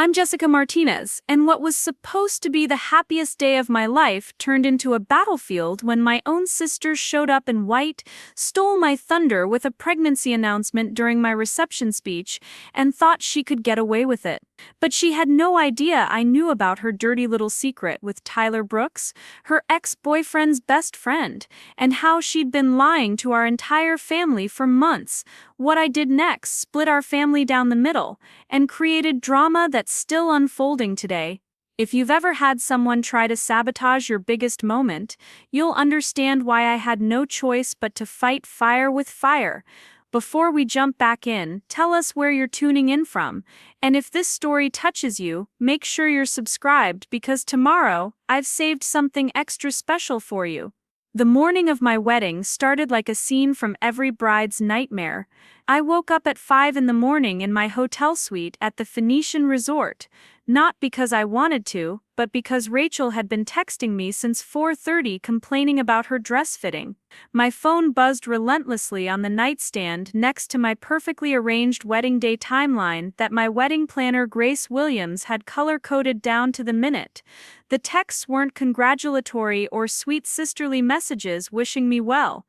I'm Jessica Martinez, and what was supposed to be the happiest day of my life turned into a battlefield when my own sister showed up in white, stole my thunder with a pregnancy announcement during my reception speech, and thought she could get away with it. But she had no idea I knew about her dirty little secret with Tyler Brooks, her ex-boyfriend's best friend, and how she'd been lying to our entire family for months. What I did next split our family down the middle and created drama that's still unfolding today. If you've ever had someone try to sabotage your biggest moment, you'll understand why I had no choice but to fight fire with fire. Before we jump back in, tell us where you're tuning in from, and if this story touches you, make sure you're subscribed because tomorrow, I've saved something extra special for you. The morning of my wedding started like a scene from every bride's nightmare. I woke up at 5 in the morning in my hotel suite at the Phoenician Resort, not because I wanted to, but because Rachel had been texting me since 4:30 complaining about her dress fitting. My phone buzzed relentlessly on the nightstand next to my perfectly arranged wedding day timeline that my wedding planner Grace Williams had color-coded down to the minute. The texts weren't congratulatory or sweet sisterly messages wishing me well.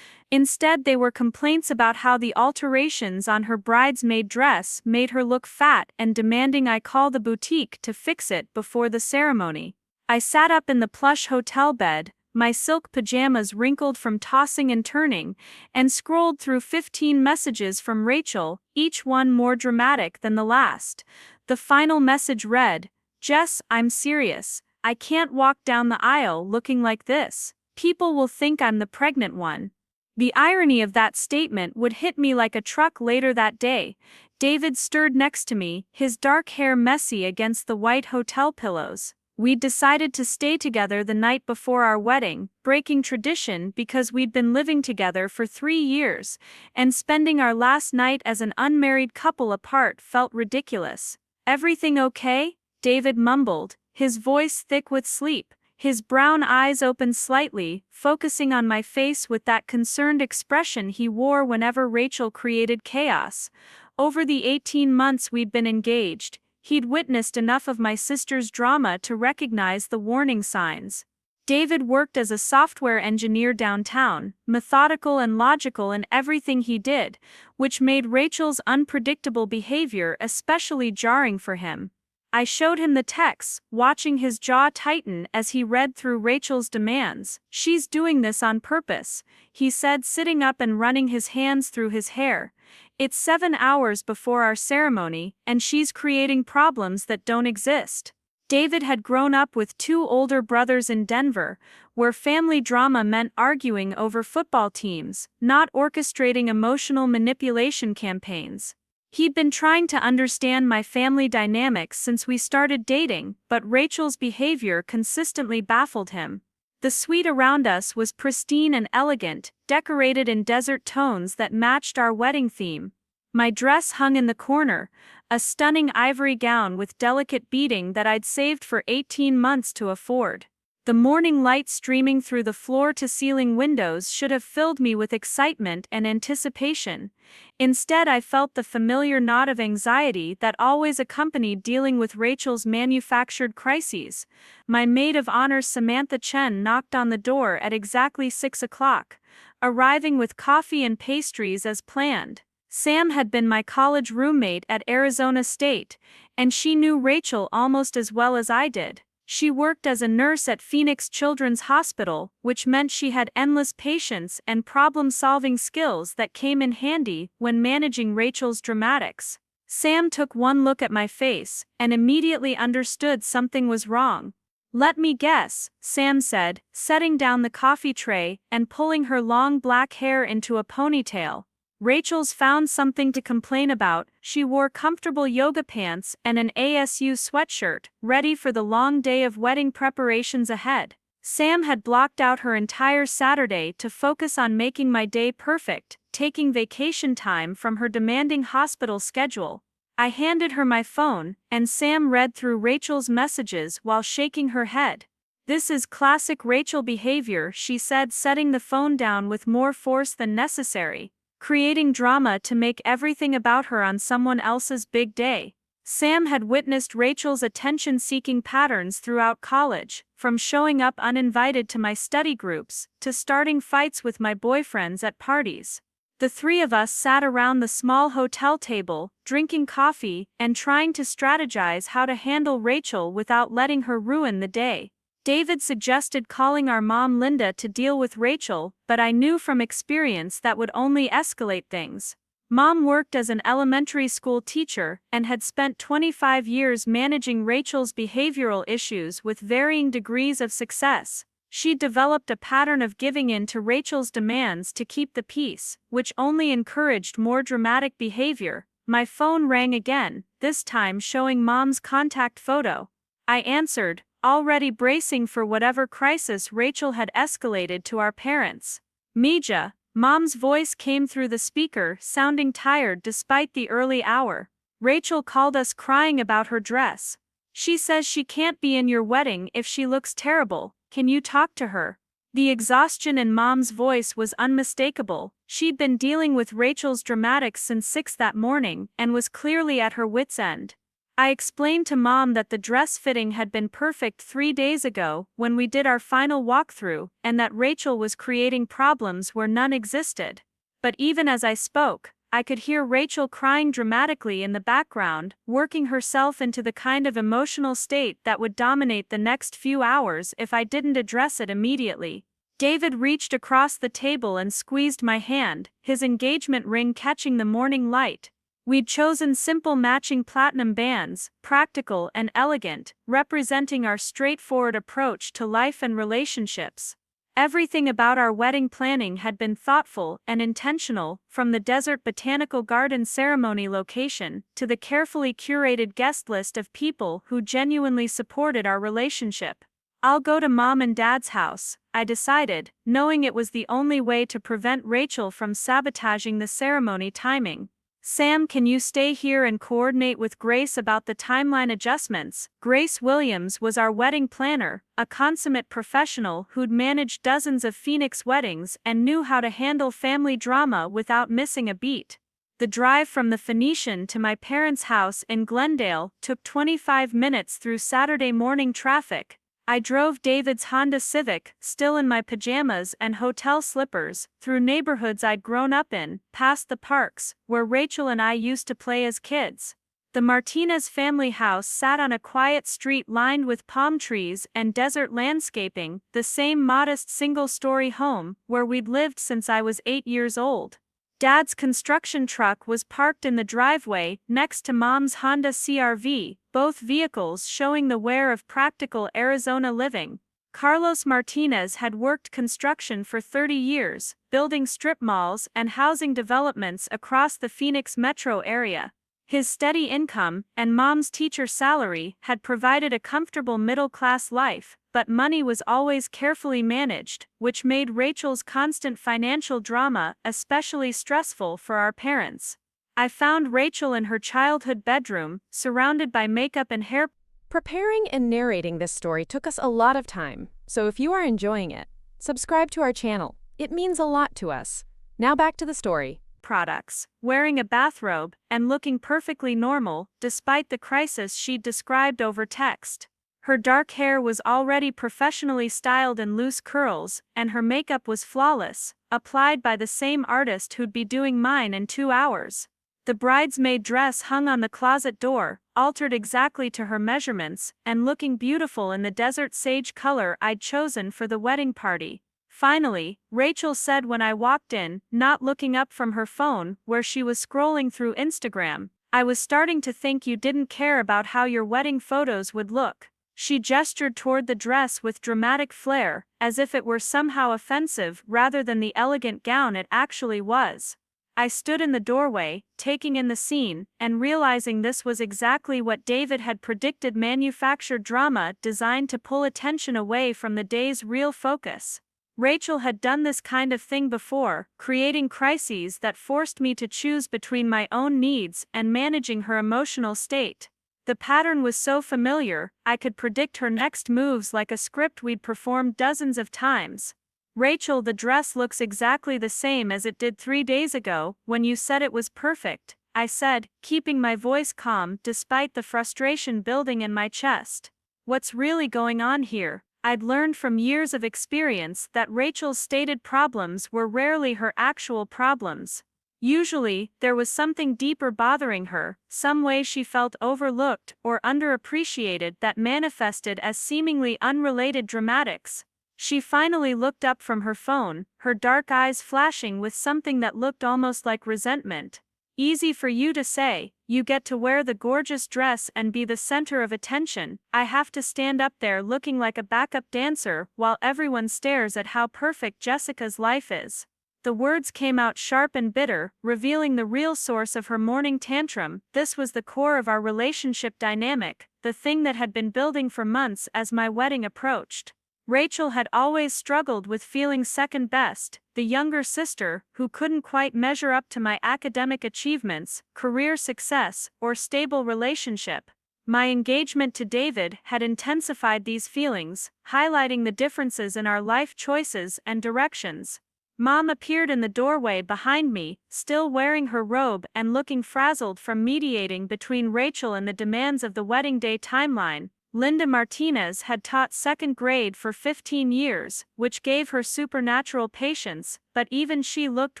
Instead, they were complaints about how the alterations on her bridesmaid dress made her look fat and demanding I call the boutique to fix it before the ceremony. I sat up in the plush hotel bed, my silk pajamas wrinkled from tossing and turning, and scrolled through 15 messages from Rachel, each one more dramatic than the last. The final message read, "Jess, I'm serious. I can't walk down the aisle looking like this. People will think I'm the pregnant one." The irony of that statement would hit me like a truck later that day. David stirred next to me, his dark hair messy against the white hotel pillows. We'd decided to stay together the night before our wedding, breaking tradition because we'd been living together for 3 years, and spending our last night as an unmarried couple apart felt ridiculous. "Everything okay?" David mumbled, his voice thick with sleep. His brown eyes opened slightly, focusing on my face with that concerned expression he wore whenever Rachel created chaos. Over the 18 months we'd been engaged, he'd witnessed enough of my sister's drama to recognize the warning signs. David worked as a software engineer downtown, methodical and logical in everything he did, which made Rachel's unpredictable behavior especially jarring for him. I showed him the texts, watching his jaw tighten as he read through Rachel's demands. "She's doing this on purpose," he said, sitting up and running his hands through his hair. "It's 7 hours before our ceremony, and she's creating problems that don't exist." David had grown up with 2 older brothers in Denver, where family drama meant arguing over football teams, not orchestrating emotional manipulation campaigns. He'd been trying to understand my family dynamics since we started dating, but Rachel's behavior consistently baffled him. The suite around us was pristine and elegant, decorated in desert tones that matched our wedding theme. My dress hung in the corner, a stunning ivory gown with delicate beading that I'd saved for 18 months to afford. The morning light streaming through the floor-to-ceiling windows should have filled me with excitement and anticipation. Instead, I felt the familiar knot of anxiety that always accompanied dealing with Rachel's manufactured crises. My maid of honor Samantha Chen knocked on the door at exactly 6 o'clock, arriving with coffee and pastries as planned. Sam had been my college roommate at Arizona State, and she knew Rachel almost as well as I did. She worked as a nurse at Phoenix Children's Hospital, which meant she had endless patience and problem-solving skills that came in handy when managing Rachel's dramatics. Sam took one look at my face and immediately understood something was wrong. "Let me guess," Sam said, setting down the coffee tray and pulling her long black hair into a ponytail. "Rachel's found something to complain about." She wore comfortable yoga pants and an ASU sweatshirt, ready for the long day of wedding preparations ahead. Sam had blocked out her entire Saturday to focus on making my day perfect, taking vacation time from her demanding hospital schedule. I handed her my phone, and Sam read through Rachel's messages while shaking her head. "This is classic Rachel behavior," she said, setting the phone down with more force than necessary. "Creating drama to make everything about her on someone else's big day." Sam had witnessed Rachel's attention-seeking patterns throughout college, from showing up uninvited to my study groups, to starting fights with my boyfriends at parties. The three of us sat around the small hotel table, drinking coffee, and trying to strategize how to handle Rachel without letting her ruin the day. David suggested calling our mom Linda to deal with Rachel, but I knew from experience that would only escalate things. Mom worked as an elementary school teacher and had spent 25 years managing Rachel's behavioral issues with varying degrees of success. She developed a pattern of giving in to Rachel's demands to keep the peace, which only encouraged more dramatic behavior. My phone rang again, this time showing Mom's contact photo. I answered, already bracing for whatever crisis Rachel had escalated to our parents. Mija, Mom's voice came through the speaker, sounding tired despite the early hour. Rachel called us crying about her dress. She says she can't be in your wedding if she looks terrible. Can you talk to her? The exhaustion in Mom's voice was unmistakable. She'd been dealing with Rachel's dramatics since 6 that morning and was clearly at her wits' end. I explained to Mom that the dress fitting had been perfect 3 days ago when we did our final walkthrough, and that Rachel was creating problems where none existed. But even as I spoke, I could hear Rachel crying dramatically in the background, working herself into the kind of emotional state that would dominate the next few hours if I didn't address it immediately. David reached across the table and squeezed my hand, his engagement ring catching the morning light. We'd chosen simple matching platinum bands, practical and elegant, representing our straightforward approach to life and relationships. Everything about our wedding planning had been thoughtful and intentional, from the desert botanical garden ceremony location to the carefully curated guest list of people who genuinely supported our relationship. I'll go to Mom and Dad's house, I decided, knowing it was the only way to prevent Rachel from sabotaging the ceremony timing. Sam, can you stay here and coordinate with Grace about the timeline adjustments? Grace Williams was our wedding planner, a consummate professional who'd managed dozens of Phoenix weddings and knew how to handle family drama without missing a beat. The drive from the Phoenician to my parents' house in Glendale took 25 minutes through Saturday morning traffic. I drove David's Honda Civic, still in my pajamas and hotel slippers, through neighborhoods I'd grown up in, past the parks, where Rachel and I used to play as kids. The Martinez family house sat on a quiet street lined with palm trees and desert landscaping, the same modest single-story home where we'd lived since I was 8 years old. Dad's construction truck was parked in the driveway, next to Mom's Honda CR-V, both vehicles showing the wear of practical Arizona living. Carlos Martinez had worked construction for 30 years, building strip malls and housing developments across the Phoenix metro area. His steady income and Mom's teacher salary had provided a comfortable middle-class life, but money was always carefully managed, which made Rachel's constant financial drama especially stressful for our parents. I found Rachel in her childhood bedroom, surrounded by makeup and hair. Preparing and narrating this story took us a lot of time, so if you are enjoying it, subscribe to our channel. It means a lot to us. Now back to the story. Products, wearing a bathrobe, and looking perfectly normal, despite the crisis she'd described over text. Her dark hair was already professionally styled in loose curls, and her makeup was flawless, applied by the same artist who'd be doing mine in 2 hours. The bridesmaid dress hung on the closet door, altered exactly to her measurements, and looking beautiful in the desert sage color I'd chosen for the wedding party. Finally, Rachel said when I walked in, not looking up from her phone, where she was scrolling through Instagram, "I was starting to think you didn't care about how your wedding photos would look." She gestured toward the dress with dramatic flair, as if it were somehow offensive rather than the elegant gown it actually was. I stood in the doorway, taking in the scene, and realizing this was exactly what David had predicted: manufactured drama designed to pull attention away from the day's real focus. Rachel had done this kind of thing before, creating crises that forced me to choose between my own needs and managing her emotional state. The pattern was so familiar, I could predict her next moves like a script we'd performed dozens of times. "Rachel, the dress looks exactly the same as it did 3 days ago, when you said it was perfect," I said, keeping my voice calm despite the frustration building in my chest. What's really going on here? I'd learned from years of experience that Rachel's stated problems were rarely her actual problems. Usually, there was something deeper bothering her, some way she felt overlooked or underappreciated that manifested as seemingly unrelated dramatics. She finally looked up from her phone, her dark eyes flashing with something that looked almost like resentment. Easy for you to say, you get to wear the gorgeous dress and be the center of attention. I have to stand up there looking like a backup dancer while everyone stares at how perfect Jessica's life is. The words came out sharp and bitter, revealing the real source of her morning tantrum. This was the core of our relationship dynamic, the thing that had been building for months as my wedding approached. Rachel had always struggled with feeling second best, the younger sister who couldn't quite measure up to my academic achievements, career success, or stable relationship. My engagement to David had intensified these feelings, highlighting the differences in our life choices and directions. Mom appeared in the doorway behind me, still wearing her robe and looking frazzled from mediating between Rachel and the demands of the wedding day timeline. Linda Martinez had taught second grade for 15 years, which gave her supernatural patience, but even she looked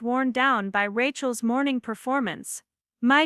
worn down by Rachel's morning performance.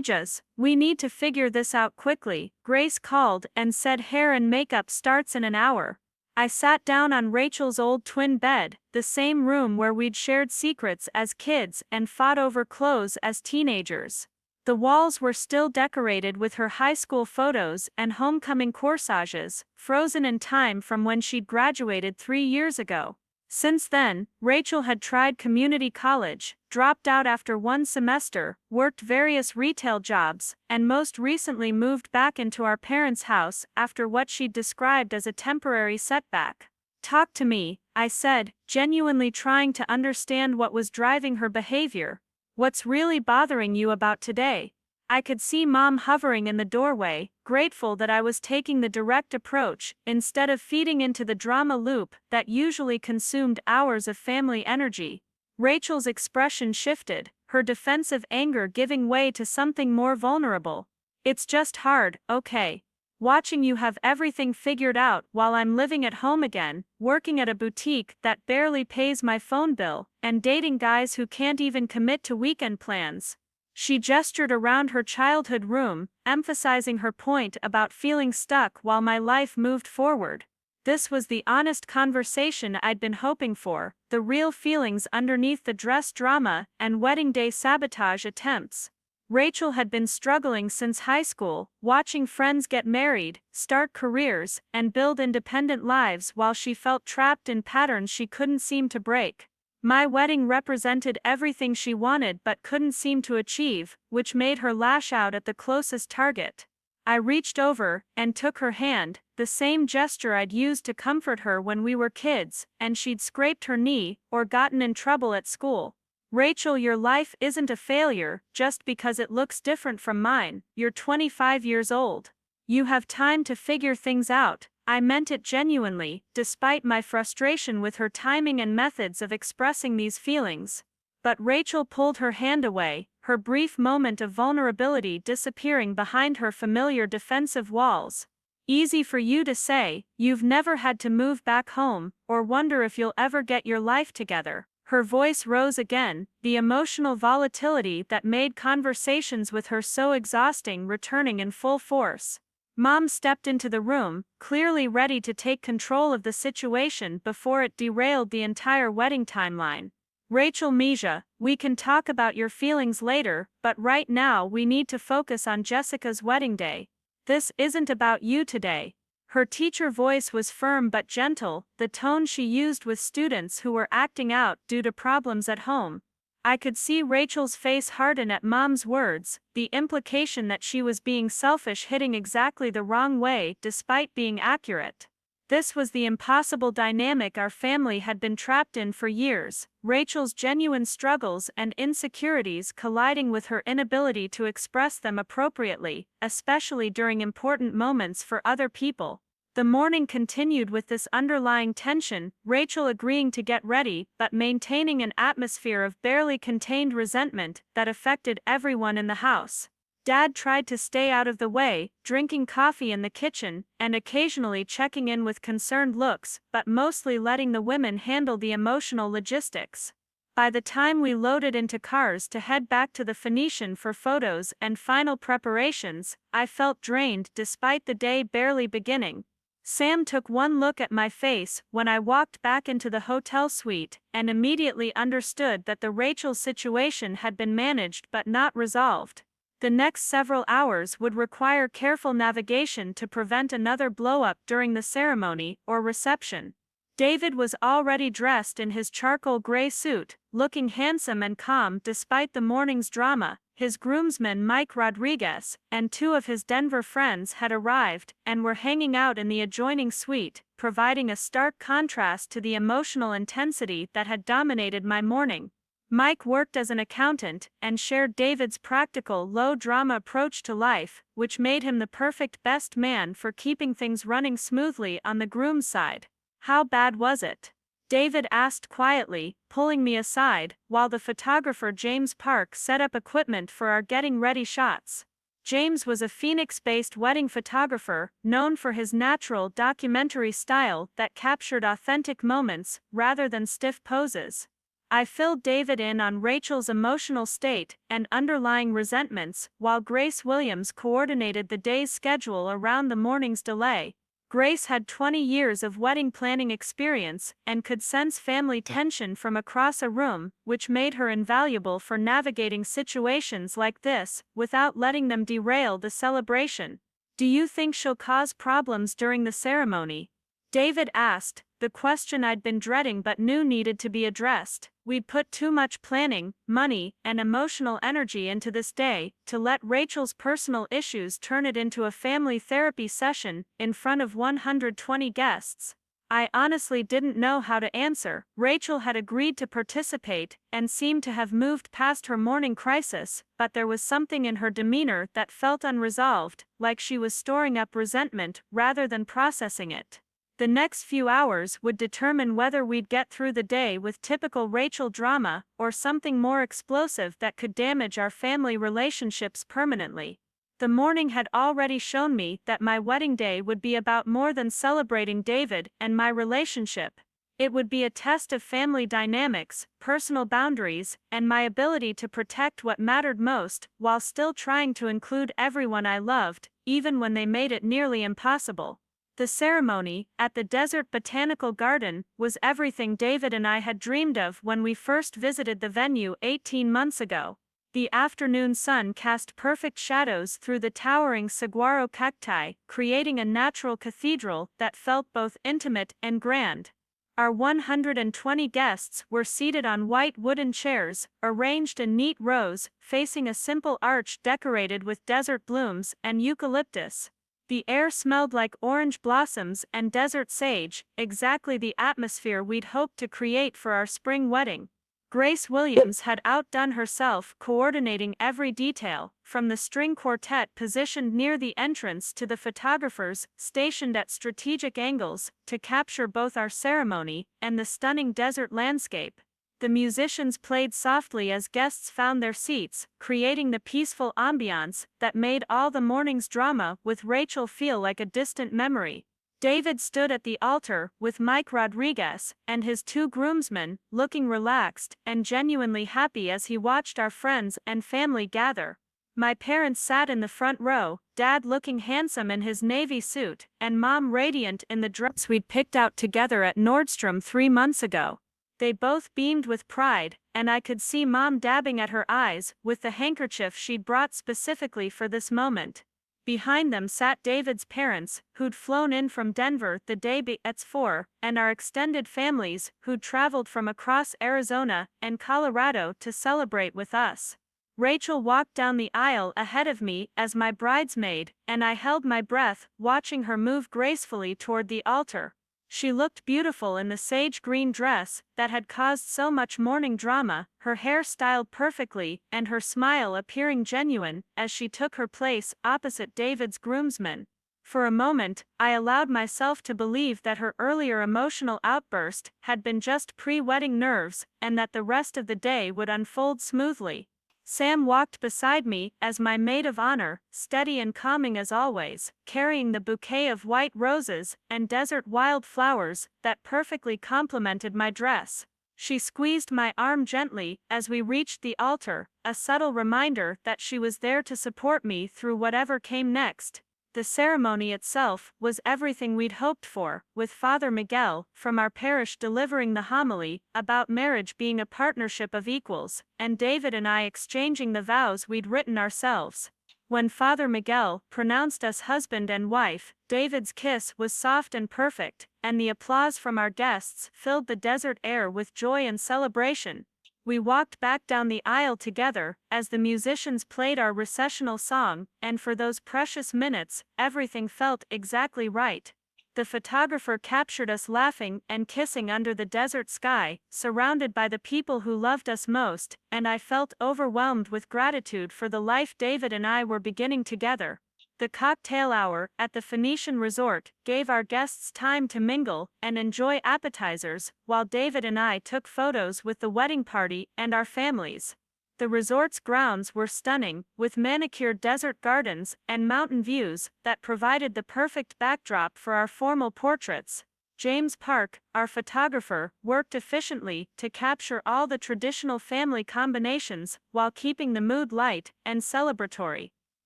Jess, we need to figure this out quickly, Grace called and said hair and makeup starts in an hour. I sat down on Rachel's old twin bed, the same room where we'd shared secrets as kids and fought over clothes as teenagers. The walls were still decorated with her high school photos and homecoming corsages, frozen in time from when she'd graduated 3 years ago. Since then, Rachel had tried community college, dropped out after 1 semester, worked various retail jobs, and most recently moved back into our parents' house after what she'd described as a temporary setback. Talk to me, I said, genuinely trying to understand what was driving her behavior. What's really bothering you about today? I could see Mom hovering in the doorway, grateful that I was taking the direct approach instead of feeding into the drama loop that usually consumed hours of family energy. Rachel's expression shifted, her defensive anger giving way to something more vulnerable. It's just hard, okay? Watching you have everything figured out while I'm living at home again, working at a boutique that barely pays my phone bill, and dating guys who can't even commit to weekend plans. She gestured around her childhood room, emphasizing her point about feeling stuck while my life moved forward. This was the honest conversation I'd been hoping for, the real feelings underneath the dress drama and wedding day sabotage attempts. Rachel had been struggling since high school, watching friends get married, start careers, and build independent lives while she felt trapped in patterns she couldn't seem to break. My wedding represented everything she wanted but couldn't seem to achieve, which made her lash out at the closest target. I reached over and took her hand, the same gesture I'd used to comfort her when we were kids, and she'd scraped her knee or gotten in trouble at school. Rachel, your life isn't a failure just because it looks different from mine. You're 25 years old. You have time to figure things out. I meant it genuinely, despite my frustration with her timing and methods of expressing these feelings. But Rachel pulled her hand away, her brief moment of vulnerability disappearing behind her familiar defensive walls. Easy for you to say, you've never had to move back home, or wonder if you'll ever get your life together. Her voice rose again, the emotional volatility that made conversations with her so exhausting returning in full force. Mom stepped into the room, clearly ready to take control of the situation before it derailed the entire wedding timeline. Rachel, Mija, we can talk about your feelings later, but right now we need to focus on Jessica's wedding day. This isn't about you today. Her teacher voice was firm but gentle, the tone she used with students who were acting out due to problems at home. I could see Rachel's face harden at Mom's words, the implication that she was being selfish hitting exactly the wrong way despite being accurate. This was the impossible dynamic our family had been trapped in for years, Rachel's genuine struggles and insecurities colliding with her inability to express them appropriately, especially during important moments for other people. The morning continued with this underlying tension, Rachel agreeing to get ready but maintaining an atmosphere of barely contained resentment that affected everyone in the house. Dad tried to stay out of the way, drinking coffee in the kitchen, and occasionally checking in with concerned looks, but mostly letting the women handle the emotional logistics. By the time we loaded into cars to head back to the Phoenician for photos and final preparations, I felt drained despite the day barely beginning. Sam took one look at my face when I walked back into the hotel suite and immediately understood that the Rachel situation had been managed but not resolved. The next several hours would require careful navigation to prevent another blow-up during the ceremony or reception. David was already dressed in his charcoal gray suit, looking handsome and calm despite the morning's drama. His groomsman Mike Rodriguez and two of his Denver friends had arrived and were hanging out in the adjoining suite, providing a stark contrast to the emotional intensity that had dominated my morning. Mike worked as an accountant and shared David's practical, low-drama approach to life, which made him the perfect best man for keeping things running smoothly on the groom's side. "How bad was it?" David asked quietly, pulling me aside, while the photographer James Park set up equipment for our getting ready shots. James was a Phoenix-based wedding photographer, known for his natural documentary style that captured authentic moments rather than stiff poses. I filled David in on Rachel's emotional state and underlying resentments, while Grace Williams coordinated the day's schedule around the morning's delay. Grace had 20 years of wedding planning experience and could sense family tension from across a room, which made her invaluable for navigating situations like this without letting them derail the celebration. "Do you think she'll cause problems during the ceremony?" David asked, the question I'd been dreading but knew needed to be addressed. We'd put too much planning, money, and emotional energy into this day to let Rachel's personal issues turn it into a family therapy session in front of 120 guests. I honestly didn't know how to answer. Rachel had agreed to participate and seemed to have moved past her morning crisis, but there was something in her demeanor that felt unresolved, like she was storing up resentment rather than processing it. The next few hours would determine whether we'd get through the day with typical Rachel drama or something more explosive that could damage our family relationships permanently. The morning had already shown me that my wedding day would be about more than celebrating David and my relationship. It would be a test of family dynamics, personal boundaries, and my ability to protect what mattered most while still trying to include everyone I loved, even when they made it nearly impossible. The ceremony, at the Desert Botanical Garden, was everything David and I had dreamed of when we first visited the venue 18 months ago. The afternoon sun cast perfect shadows through the towering saguaro cacti, creating a natural cathedral that felt both intimate and grand. Our 120 guests were seated on white wooden chairs, arranged in neat rows, facing a simple arch decorated with desert blooms and eucalyptus. The air smelled like orange blossoms and desert sage, exactly the atmosphere we'd hoped to create for our spring wedding. Grace Williams had outdone herself coordinating every detail, from the string quartet positioned near the entrance to the photographers stationed at strategic angles to capture both our ceremony and the stunning desert landscape. The musicians played softly as guests found their seats, creating the peaceful ambiance that made all the morning's drama with Rachel feel like a distant memory. David stood at the altar with Mike Rodriguez and his two groomsmen, looking relaxed and genuinely happy as he watched our friends and family gather. My parents sat in the front row, Dad looking handsome in his navy suit, and Mom radiant in the dress we'd picked out together at Nordstrom 3 months ago. They both beamed with pride, and I could see Mom dabbing at her eyes with the handkerchief she'd brought specifically for this moment. Behind them sat David's parents, who'd flown in from Denver the day before, and our extended families, who'd traveled from across Arizona and Colorado to celebrate with us. Rachel walked down the aisle ahead of me as my bridesmaid, and I held my breath, watching her move gracefully toward the altar. She looked beautiful in the sage green dress that had caused so much morning drama, her hair styled perfectly and her smile appearing genuine as she took her place opposite David's groomsmen. For a moment, I allowed myself to believe that her earlier emotional outburst had been just pre-wedding nerves and that the rest of the day would unfold smoothly. Sam walked beside me as my maid of honor, steady and calming as always, carrying the bouquet of white roses and desert wildflowers that perfectly complemented my dress. She squeezed my arm gently as we reached the altar, a subtle reminder that she was there to support me through whatever came next. The ceremony itself was everything we'd hoped for, with Father Miguel from our parish delivering the homily about marriage being a partnership of equals, and David and I exchanging the vows we'd written ourselves. When Father Miguel pronounced us husband and wife, David's kiss was soft and perfect, and the applause from our guests filled the desert air with joy and celebration. We walked back down the aisle together as the musicians played our recessional song, and for those precious minutes, everything felt exactly right. The photographer captured us laughing and kissing under the desert sky, surrounded by the people who loved us most, and I felt overwhelmed with gratitude for the life David and I were beginning together. The cocktail hour at the Phoenician resort gave our guests time to mingle and enjoy appetizers, while David and I took photos with the wedding party and our families. The resort's grounds were stunning, with manicured desert gardens and mountain views that provided the perfect backdrop for our formal portraits. James Park, our photographer, worked efficiently to capture all the traditional family combinations while keeping the mood light and celebratory.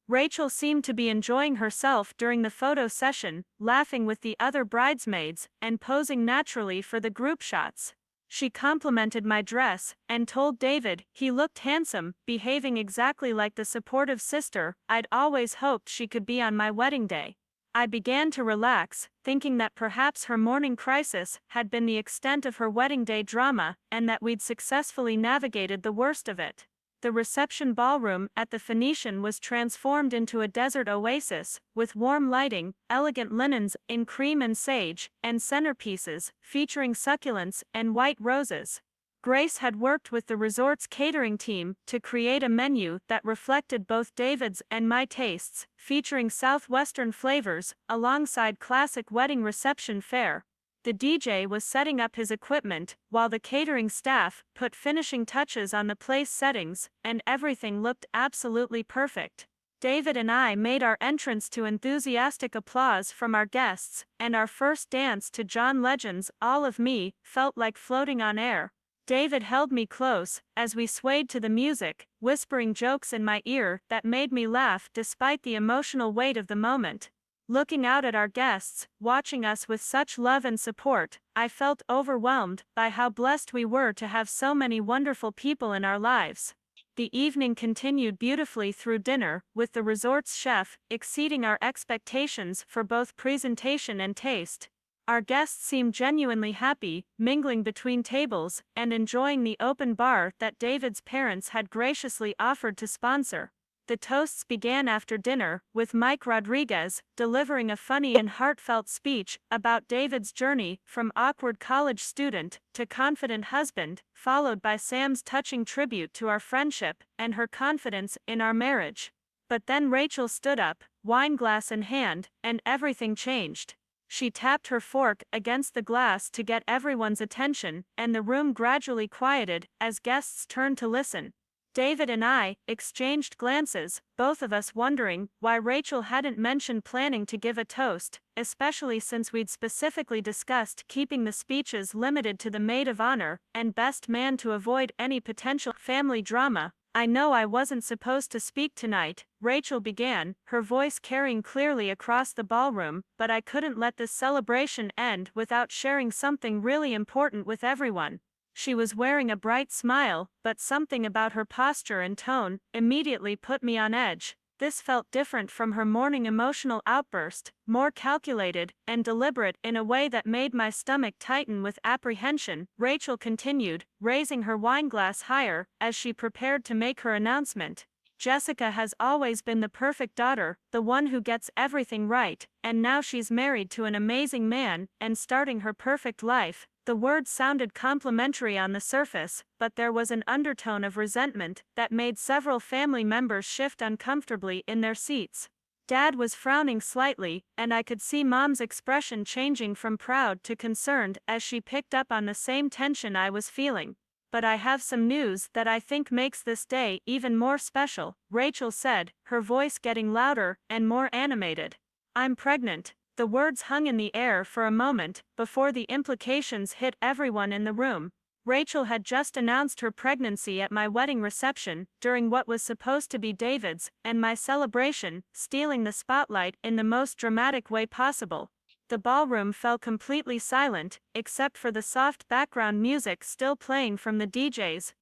Rachel seemed to be enjoying herself during the photo session, laughing with the other bridesmaids and posing naturally for the group shots. She complimented my dress and told David he looked handsome, behaving exactly like the supportive sister I'd always hoped she could be on my wedding day. I began to relax, thinking that perhaps her morning crisis had been the extent of her wedding day drama and that we'd successfully navigated the worst of it. The reception ballroom at the Phoenician was transformed into a desert oasis, with warm lighting, elegant linens in cream and sage, and centerpieces featuring succulents and white roses. Grace had worked with the resort's catering team to create a menu that reflected both David's and my tastes, featuring southwestern flavors alongside classic wedding reception fare. The DJ was setting up his equipment, while the catering staff put finishing touches on the place settings, and everything looked absolutely perfect. David and I made our entrance to enthusiastic applause from our guests, and our first dance to John Legend's All of Me felt like floating on air. David held me close as we swayed to the music, whispering jokes in my ear that made me laugh despite the emotional weight of the moment. Looking out at our guests, watching us with such love and support, I felt overwhelmed by how blessed we were to have so many wonderful people in our lives. The evening continued beautifully through dinner, with the resort's chef exceeding our expectations for both presentation and taste. Our guests seemed genuinely happy, mingling between tables and enjoying the open bar that David's parents had graciously offered to sponsor. The toasts began after dinner, with Mike Rodriguez delivering a funny and heartfelt speech about David's journey from awkward college student to confident husband, followed by Sam's touching tribute to our friendship and her confidence in our marriage. But then Rachel stood up, wineglass in hand, and everything changed. She tapped her fork against the glass to get everyone's attention, and the room gradually quieted as guests turned to listen. David and I exchanged glances, both of us wondering why Rachel hadn't mentioned planning to give a toast, especially since we'd specifically discussed keeping the speeches limited to the maid of honor and best man to avoid any potential family drama. "I know I wasn't supposed to speak tonight," Rachel began, her voice carrying clearly across the ballroom, "but I couldn't let this celebration end without sharing something really important with everyone." She was wearing a bright smile, but something about her posture and tone immediately put me on edge. This felt different from her morning emotional outburst, more calculated and deliberate in a way that made my stomach tighten with apprehension. Rachel continued, raising her wineglass higher as she prepared to make her announcement. "Jessica has always been the perfect daughter, the one who gets everything right, and now she's married to an amazing man and starting her perfect life." The words sounded complimentary on the surface, but there was an undertone of resentment that made several family members shift uncomfortably in their seats. Dad was frowning slightly, and I could see Mom's expression changing from proud to concerned as she picked up on the same tension I was feeling. but I have some news that I think makes this day even more special, Rachel said, her voice getting louder and more animated. I'm pregnant. The words hung in the air for a moment before the implications hit everyone in the room. Rachel had just announced her pregnancy at my wedding reception during what was supposed to be David's and my celebration, stealing the spotlight in the most dramatic way possible. The ballroom fell completely silent, except for the soft background music still playing from the DJs.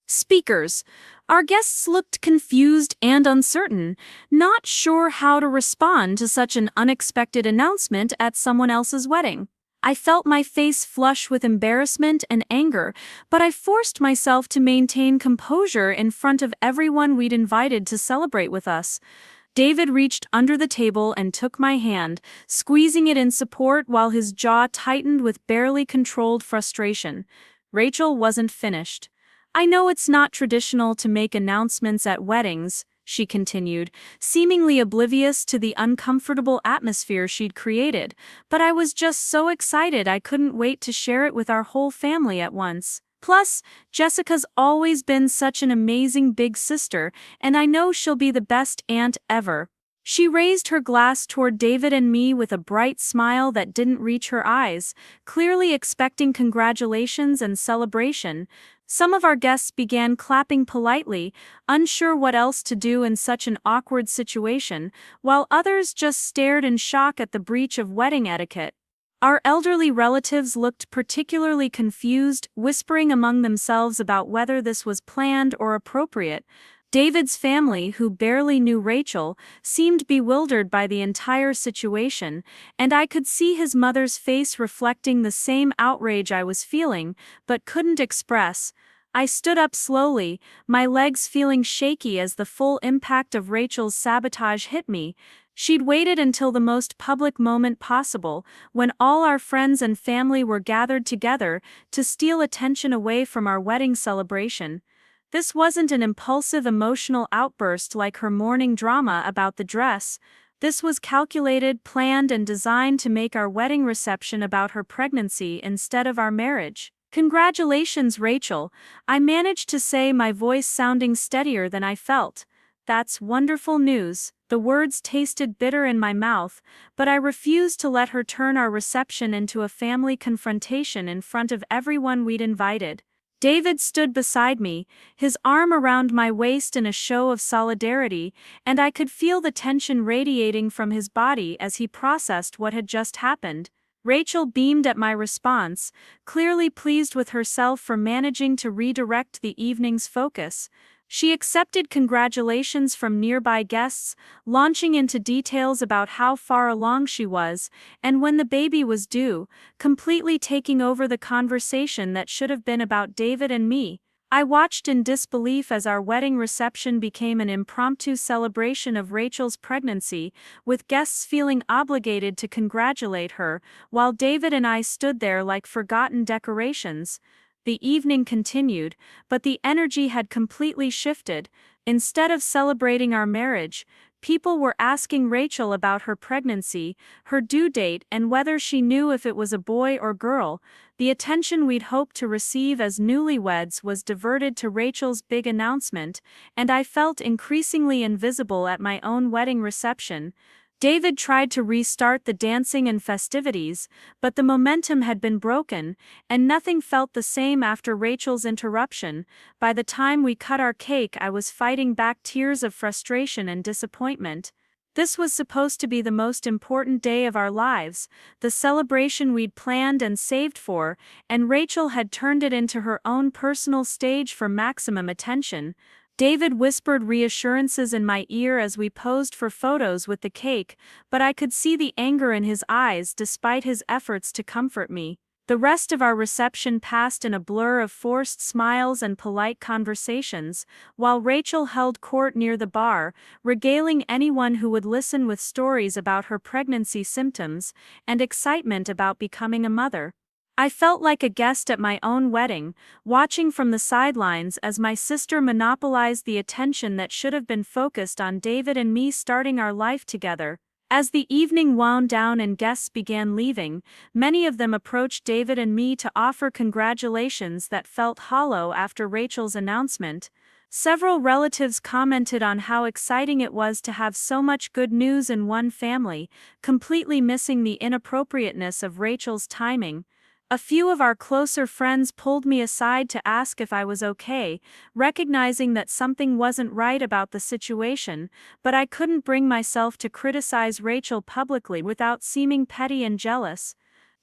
Speakers. Our guests looked confused and uncertain, not sure how to respond to such an unexpected announcement at someone else's wedding. I felt my face flush with embarrassment and anger, but I forced myself to maintain composure in front of everyone we'd invited to celebrate with us. David reached under the table and took my hand, squeezing it in support while his jaw tightened with barely controlled frustration. Rachel wasn't finished. I know it's not traditional to make announcements at weddings, she continued, seemingly oblivious to the uncomfortable atmosphere she'd created, but I was just so excited I couldn't wait to share it with our whole family at once. Plus, Jessica's always been such an amazing big sister, and I know she'll be the best aunt ever. She raised her glass toward David and me with a bright smile that didn't reach her eyes, clearly expecting congratulations and celebration. Some of our guests began clapping politely, unsure what else to do in such an awkward situation, while others just stared in shock at the breach of wedding etiquette. Our elderly relatives looked particularly confused, whispering among themselves about whether this was planned or appropriate. David's family, who barely knew Rachel, seemed bewildered by the entire situation, and I could see his mother's face reflecting the same outrage I was feeling, but couldn't express. I stood up slowly, my legs feeling shaky as the full impact of Rachel's sabotage hit me. She'd waited until the most public moment possible, when all our friends and family were gathered together, to steal attention away from our wedding celebration. This wasn't an impulsive emotional outburst like her morning drama about the dress. This was calculated, planned, and designed to make our wedding reception about her pregnancy instead of our marriage. Congratulations, Rachel, I managed to say, my voice sounding steadier than I felt. That's wonderful news. The words tasted bitter in my mouth, but I refused to let her turn our reception into a family confrontation in front of everyone we'd invited. David stood beside me, his arm around my waist in a show of solidarity, and I could feel the tension radiating from his body as he processed what had just happened. Rachel beamed at my response, clearly pleased with herself for managing to redirect the evening's focus. She accepted congratulations from nearby guests, launching into details about how far along she was, and when the baby was due, completely taking over the conversation that should have been about David and me. I watched in disbelief as our wedding reception became an impromptu celebration of Rachel's pregnancy, with guests feeling obligated to congratulate her, while David and I stood there like forgotten decorations. The evening continued, but the energy had completely shifted. Instead of celebrating our marriage, people were asking Rachel about her pregnancy, her due date, and whether she knew if it was a boy or girl. The attention we'd hoped to receive as newlyweds was diverted to Rachel's big announcement, and I felt increasingly invisible at my own wedding reception. David tried to restart the dancing and festivities, but the momentum had been broken, and nothing felt the same after Rachel's interruption. By the time we cut our cake, I was fighting back tears of frustration and disappointment. This was supposed to be the most important day of our lives, the celebration we'd planned and saved for, and Rachel had turned it into her own personal stage for maximum attention. David whispered reassurances in my ear as we posed for photos with the cake, but I could see the anger in his eyes despite his efforts to comfort me. The rest of our reception passed in a blur of forced smiles and polite conversations, while Rachel held court near the bar, regaling anyone who would listen with stories about her pregnancy symptoms and excitement about becoming a mother. I felt like a guest at my own wedding, watching from the sidelines as my sister monopolized the attention that should have been focused on David and me starting our life together. As the evening wound down and guests began leaving, many of them approached David and me to offer congratulations that felt hollow after Rachel's announcement. Several relatives commented on how exciting it was to have so much good news in one family, completely missing the inappropriateness of Rachel's timing. A few of our closer friends pulled me aside to ask if I was okay, recognizing that something wasn't right about the situation, but I couldn't bring myself to criticize Rachel publicly without seeming petty and jealous.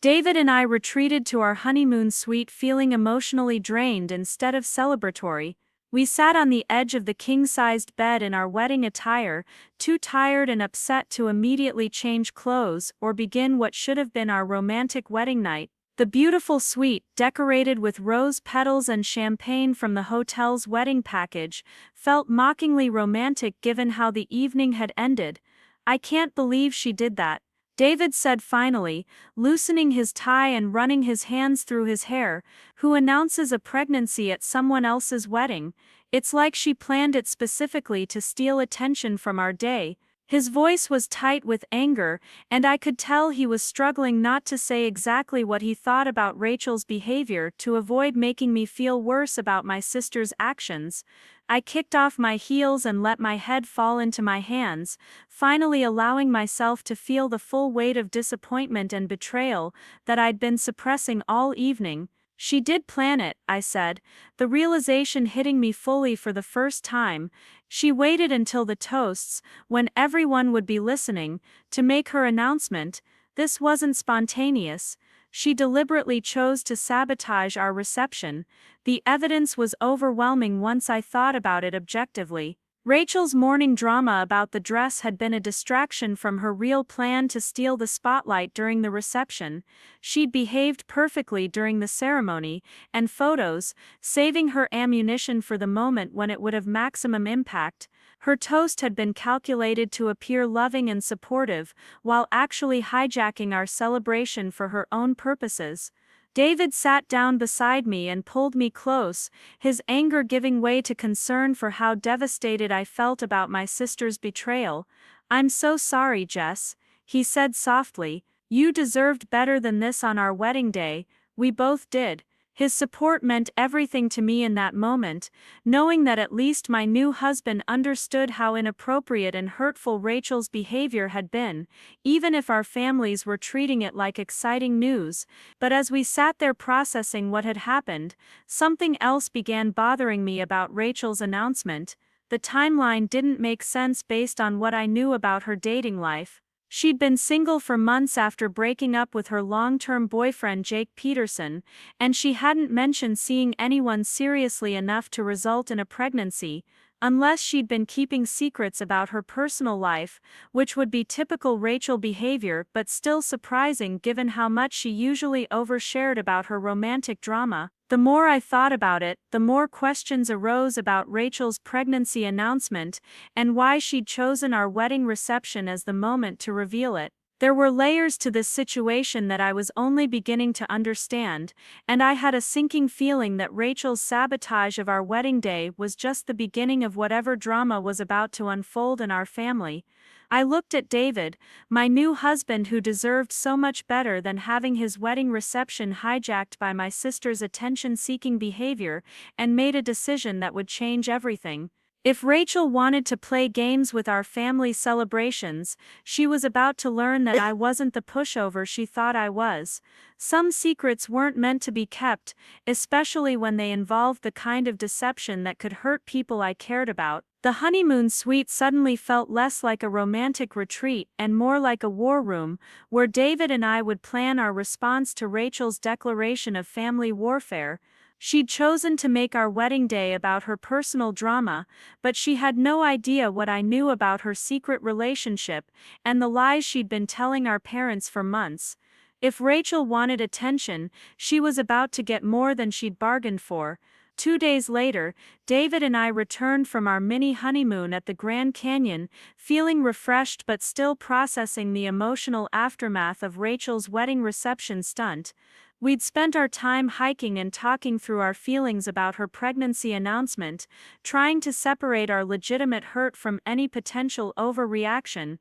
David and I retreated to our honeymoon suite feeling emotionally drained instead of celebratory. We sat on the edge of the king-sized bed in our wedding attire, too tired and upset to immediately change clothes or begin what should have been our romantic wedding night. The beautiful suite, decorated with rose petals and champagne from the hotel's wedding package, felt mockingly romantic given how the evening had ended. "I can't believe she did that," David said finally, loosening his tie and running his hands through his hair. "Who announces a pregnancy at someone else's wedding? It's like she planned it specifically to steal attention from our day." His voice was tight with anger, and I could tell he was struggling not to say exactly what he thought about Rachel's behavior to avoid making me feel worse about my sister's actions. I kicked off my heels and let my head fall into my hands, finally allowing myself to feel the full weight of disappointment and betrayal that I'd been suppressing all evening. "She did plan it," I said, the realization hitting me fully for the first time. "She waited until the toasts, when everyone would be listening, to make her announcement. This wasn't spontaneous. She deliberately chose to sabotage our reception. The evidence was overwhelming once I thought about it objectively." Rachel's morning drama about the dress had been a distraction from her real plan to steal the spotlight during the reception. She'd behaved perfectly during the ceremony and photos, saving her ammunition for the moment when it would have maximum impact. Her toast had been calculated to appear loving and supportive, while actually hijacking our celebration for her own purposes. David sat down beside me and pulled me close, his anger giving way to concern for how devastated I felt about my sister's betrayal. "I'm so sorry, Jess," he said softly. "You deserved better than this on our wedding day." We both did. His support meant everything to me in that moment, knowing that at least my new husband understood how inappropriate and hurtful Rachel's behavior had been, even if our families were treating it like exciting news. But as we sat there processing what had happened, something else began bothering me about Rachel's announcement. The timeline didn't make sense based on what I knew about her dating life. She'd been single for months after breaking up with her long-term boyfriend Jake Peterson, and she hadn't mentioned seeing anyone seriously enough to result in a pregnancy, unless she'd been keeping secrets about her personal life, which would be typical Rachel behavior but still surprising given how much she usually overshared about her romantic drama. The more I thought about it, the more questions arose about Rachel's pregnancy announcement and why she'd chosen our wedding reception as the moment to reveal it. There were layers to this situation that I was only beginning to understand, and I had a sinking feeling that Rachel's sabotage of our wedding day was just the beginning of whatever drama was about to unfold in our family. I looked at David, my new husband who deserved so much better than having his wedding reception hijacked by my sister's attention-seeking behavior, and made a decision that would change everything. If Rachel wanted to play games with our family celebrations, she was about to learn that I wasn't the pushover she thought I was. Some secrets weren't meant to be kept, especially when they involved the kind of deception that could hurt people I cared about. The honeymoon suite suddenly felt less like a romantic retreat and more like a war room, where David and I would plan our response to Rachel's declaration of family warfare. She'd chosen to make our wedding day about her personal drama, but she had no idea what I knew about her secret relationship and the lies she'd been telling our parents for months. If Rachel wanted attention, she was about to get more than she'd bargained for. 2 days later, David and I returned from our mini honeymoon at the Grand Canyon, feeling refreshed but still processing the emotional aftermath of Rachel's wedding reception stunt. We'd spent our time hiking and talking through our feelings about her pregnancy announcement, trying to separate our legitimate hurt from any potential overreaction.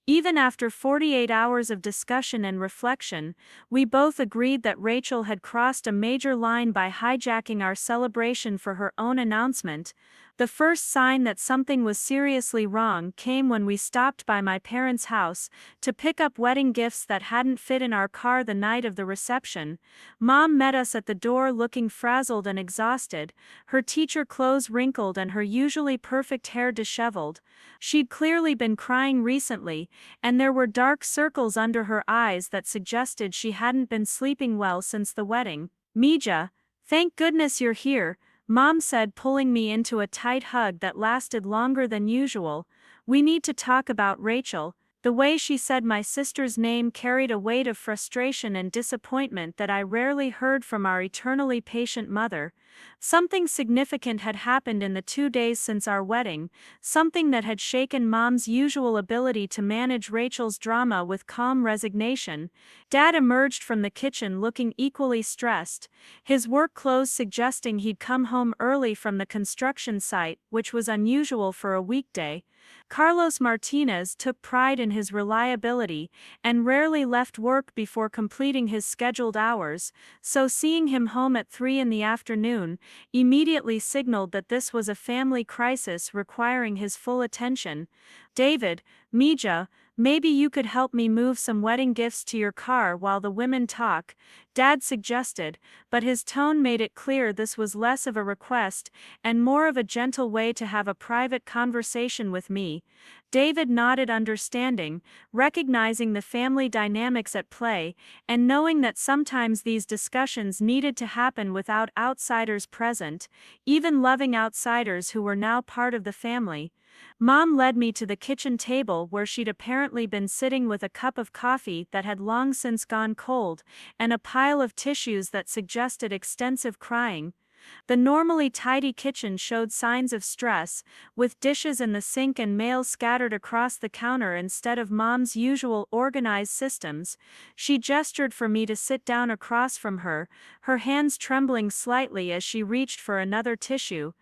Even after 48 hours of discussion and reflection, we both agreed that Rachel had crossed a major line by hijacking our celebration for her own announcement. The first sign that something was seriously wrong came when we stopped by my parents' house to pick up wedding gifts that hadn't fit in our car the night of the reception. Mom met us at the door looking frazzled and exhausted, her teacher clothes wrinkled and her usually perfect hair disheveled. She'd clearly been crying recently, and there were dark circles under her eyes that suggested she hadn't been sleeping well since the wedding. "Mija, thank goodness you're here," Mom said, pulling me into a tight hug that lasted longer than usual. "We need to talk about Rachel." The way she said my sister's name carried a weight of frustration and disappointment that I rarely heard from our eternally patient mother. Something significant had happened in the 2 days since our wedding, something that had shaken Mom's usual ability to manage Rachel's drama with calm resignation. Dad emerged from the kitchen looking equally stressed, his work clothes suggesting he'd come home early from the construction site, which was unusual for a weekday. Carlos Martinez took pride in his reliability and rarely left work before completing his scheduled hours, so seeing him home at 3 in the afternoon immediately signaled that this was a family crisis requiring his full attention. "David, Mija, maybe you could help me move some wedding gifts to your car while the women talk," Dad suggested, but his tone made it clear this was less of a request and more of a gentle way to have a private conversation with me. David nodded understanding, recognizing the family dynamics at play, and knowing that sometimes these discussions needed to happen without outsiders present, even loving outsiders who were now part of the family. Mom led me to the kitchen table where she'd apparently been sitting with a cup of coffee that had long since gone cold, and a pile of tissues that suggested extensive crying. The normally tidy kitchen showed signs of stress, with dishes in the sink and mail scattered across the counter instead of Mom's usual organized systems. She gestured for me to sit down across from her, her hands trembling slightly as she reached for another tissue.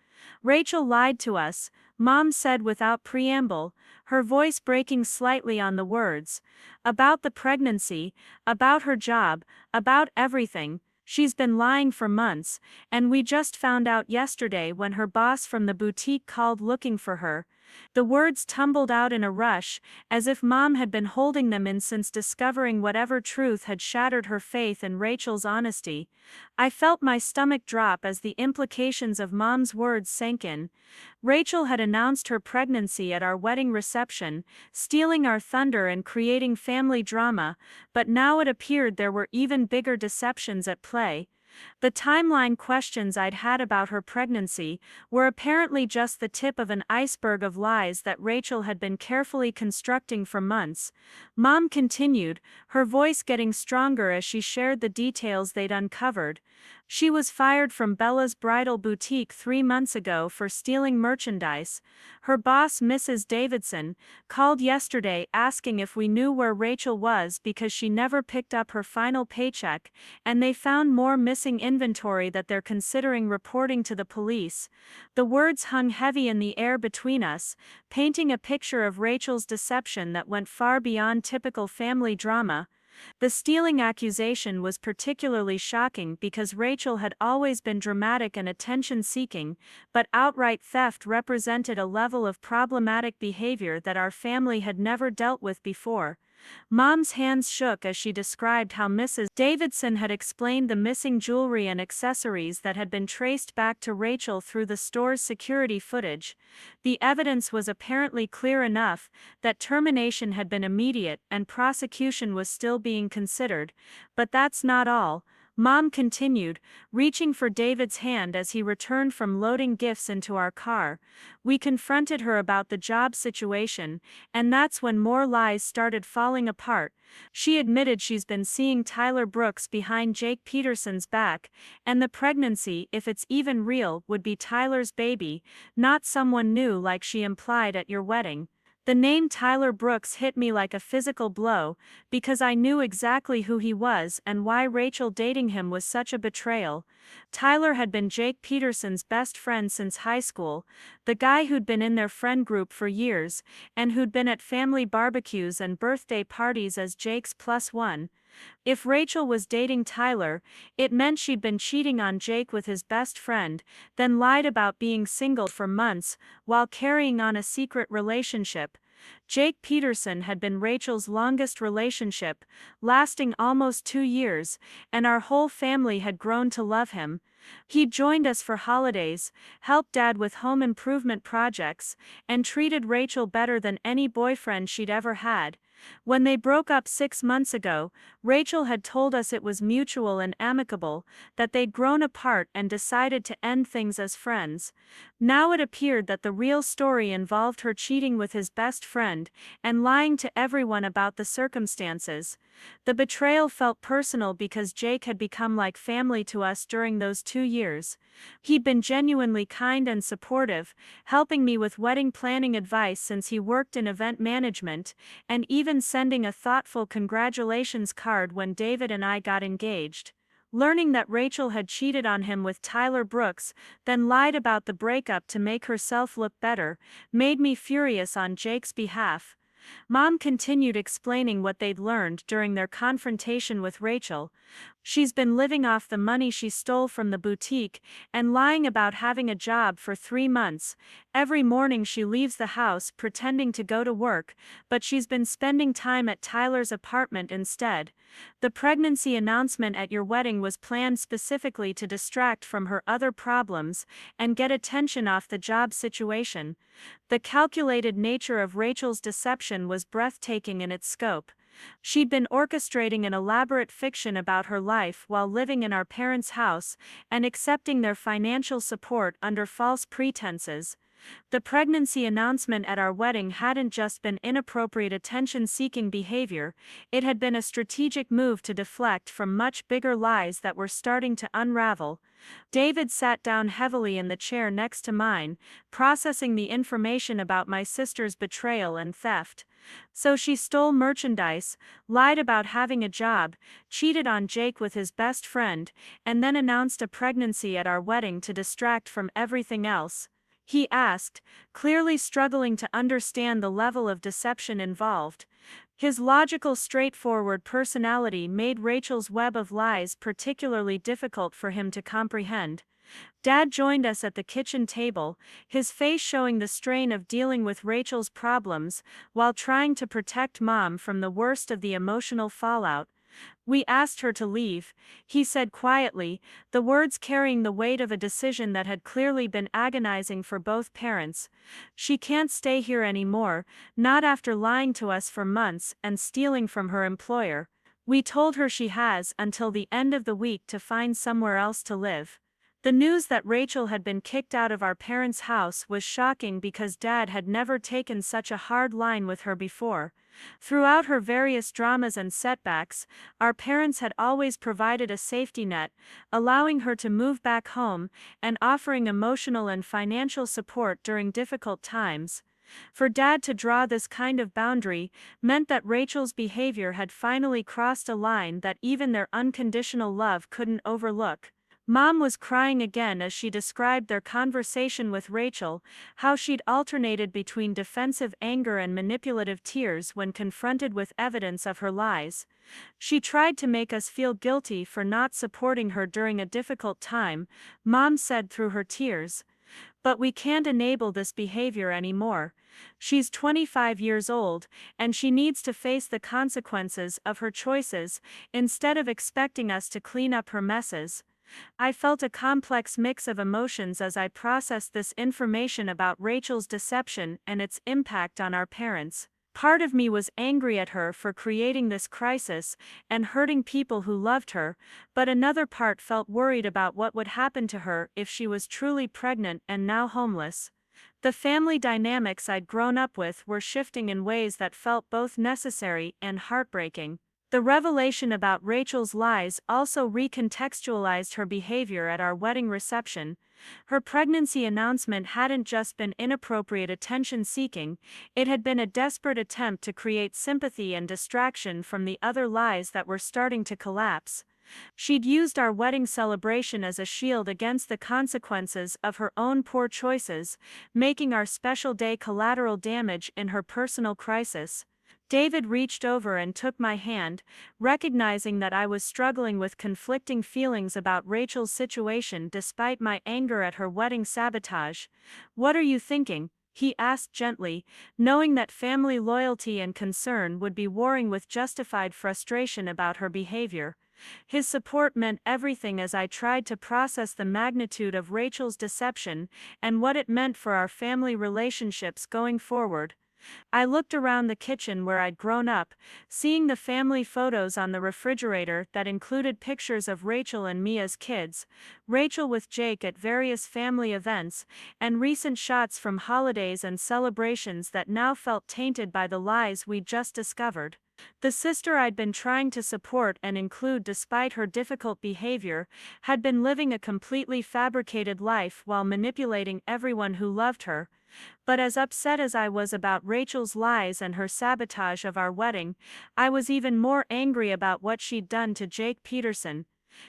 "Rachel lied to us," Mom said without preamble, her voice breaking slightly on the words. "About the pregnancy, about her job, about everything. She's been lying for months, and we just found out yesterday when her boss from the boutique called looking for her." The words tumbled out in a rush, as if Mom had been holding them in since discovering whatever truth had shattered her faith in Rachel's honesty. I felt my stomach drop as the implications of Mom's words sank in. Rachel had announced her pregnancy at our wedding reception, stealing our thunder and creating family drama, but now it appeared there were even bigger deceptions at play. The timeline questions I'd had about her pregnancy were apparently just the tip of an iceberg of lies that Rachel had been carefully constructing for months. Mom continued, her voice getting stronger as she shared the details they'd uncovered. She was fired from Bella's bridal boutique 3 months ago for stealing merchandise. Her boss, Mrs. Davidson, called yesterday asking if we knew where Rachel was because she never picked up her final paycheck, and they found more missing inventory that they're considering reporting to the police. The words hung heavy in the air between us, painting a picture of Rachel's deception that went far beyond typical family drama. The stealing accusation was particularly shocking because Rachel had always been dramatic and attention-seeking, but outright theft represented a level of problematic behavior that our family had never dealt with before. Mom's hands shook as she described how Mrs. Davidson had explained the missing jewelry and accessories that had been traced back to Rachel through the store's security footage. The evidence was apparently clear enough that termination had been immediate and prosecution was still being considered, but that's not all. Mom continued, reaching for David's hand as he returned from loading gifts into our car. We confronted her about the job situation, and that's when more lies started falling apart. She admitted she's been seeing Tyler Brooks behind Jake Peterson's back, and the pregnancy, if it's even real, would be Tyler's baby, not someone new like she implied at your wedding. The name Tyler Brooks hit me like a physical blow, because I knew exactly who he was and why Rachel dating him was such a betrayal. Tyler had been Jake Peterson's best friend since high school, the guy who'd been in their friend group for years, and who'd been at family barbecues and birthday parties as Jake's plus one. If Rachel was dating Tyler, it meant she'd been cheating on Jake with his best friend, then lied about being single for months while carrying on a secret relationship. Jake Peterson had been Rachel's longest relationship, lasting almost 2 years, and our whole family had grown to love him. He joined us for holidays, helped Dad with home improvement projects, and treated Rachel better than any boyfriend she'd ever had. When they broke up 6 months ago, Rachel had told us it was mutual and amicable, that they'd grown apart and decided to end things as friends. Now it appeared that the real story involved her cheating with his best friend and lying to everyone about the circumstances. The betrayal felt personal because Jake had become like family to us during those 2 years. He'd been genuinely kind and supportive, helping me with wedding planning advice since he worked in event management, and even sending a thoughtful congratulations card when David and I got engaged. Learning that Rachel had cheated on him with Tyler Brooks, then lied about the breakup to make herself look better, made me furious on Jake's behalf. Mom continued explaining what they'd learned during their confrontation with Rachel. She's been living off the money she stole from the boutique and lying about having a job for 3 months. Every morning she leaves the house pretending to go to work, but she's been spending time at Tyler's apartment instead. The pregnancy announcement at your wedding was planned specifically to distract from her other problems and get attention off the job situation. The calculated nature of Rachel's deception was breathtaking in its scope. She'd been orchestrating an elaborate fiction about her life while living in our parents' house and accepting their financial support under false pretenses. The pregnancy announcement at our wedding hadn't just been inappropriate attention-seeking behavior, it had been a strategic move to deflect from much bigger lies that were starting to unravel. David sat down heavily in the chair next to mine, processing the information about my sister's betrayal and theft. So she stole merchandise, lied about having a job, cheated on Jake with his best friend, and then announced a pregnancy at our wedding to distract from everything else. He asked, clearly struggling to understand the level of deception involved. His logical, straightforward personality made Rachel's web of lies particularly difficult for him to comprehend. Dad joined us at the kitchen table, his face showing the strain of dealing with Rachel's problems while trying to protect Mom from the worst of the emotional fallout. We asked her to leave, he said quietly, the words carrying the weight of a decision that had clearly been agonizing for both parents. She can't stay here anymore, not after lying to us for months and stealing from her employer. We told her she has until the end of the week to find somewhere else to live. The news that Rachel had been kicked out of our parents' house was shocking because Dad had never taken such a hard line with her before. Throughout her various dramas and setbacks, our parents had always provided a safety net, allowing her to move back home and offering emotional and financial support during difficult times. For Dad to draw this kind of boundary meant that Rachel's behavior had finally crossed a line that even their unconditional love couldn't overlook. Mom was crying again as she described their conversation with Rachel, how she'd alternated between defensive anger and manipulative tears when confronted with evidence of her lies. She tried to make us feel guilty for not supporting her during a difficult time, Mom said through her tears. But we can't enable this behavior anymore. She's 25 years old, and she needs to face the consequences of her choices instead of expecting us to clean up her messes. I felt a complex mix of emotions as I processed this information about Rachel's deception and its impact on our parents. Part of me was angry at her for creating this crisis and hurting people who loved her, but another part felt worried about what would happen to her if she was truly pregnant and now homeless. The family dynamics I'd grown up with were shifting in ways that felt both necessary and heartbreaking. The revelation about Rachel's lies also recontextualized her behavior at our wedding reception. Her pregnancy announcement hadn't just been inappropriate attention seeking, it had been a desperate attempt to create sympathy and distraction from the other lies that were starting to collapse. She'd used our wedding celebration as a shield against the consequences of her own poor choices, making our special day collateral damage in her personal crisis. David reached over and took my hand, recognizing that I was struggling with conflicting feelings about Rachel's situation despite my anger at her wedding sabotage. "What are you thinking?" he asked gently, knowing that family loyalty and concern would be warring with justified frustration about her behavior. His support meant everything as I tried to process the magnitude of Rachel's deception and what it meant for our family relationships going forward. I looked around the kitchen where I'd grown up, seeing the family photos on the refrigerator that included pictures of Rachel and me as kids, Rachel with Jake at various family events, and recent shots from holidays and celebrations that now felt tainted by the lies we'd just discovered. The sister I'd been trying to support and include despite her difficult behavior had been living a completely fabricated life while manipulating everyone who loved her. But as upset as I was about Rachel's lies and her sabotage of our wedding, I was even more angry about what she'd done to Jake Peterson.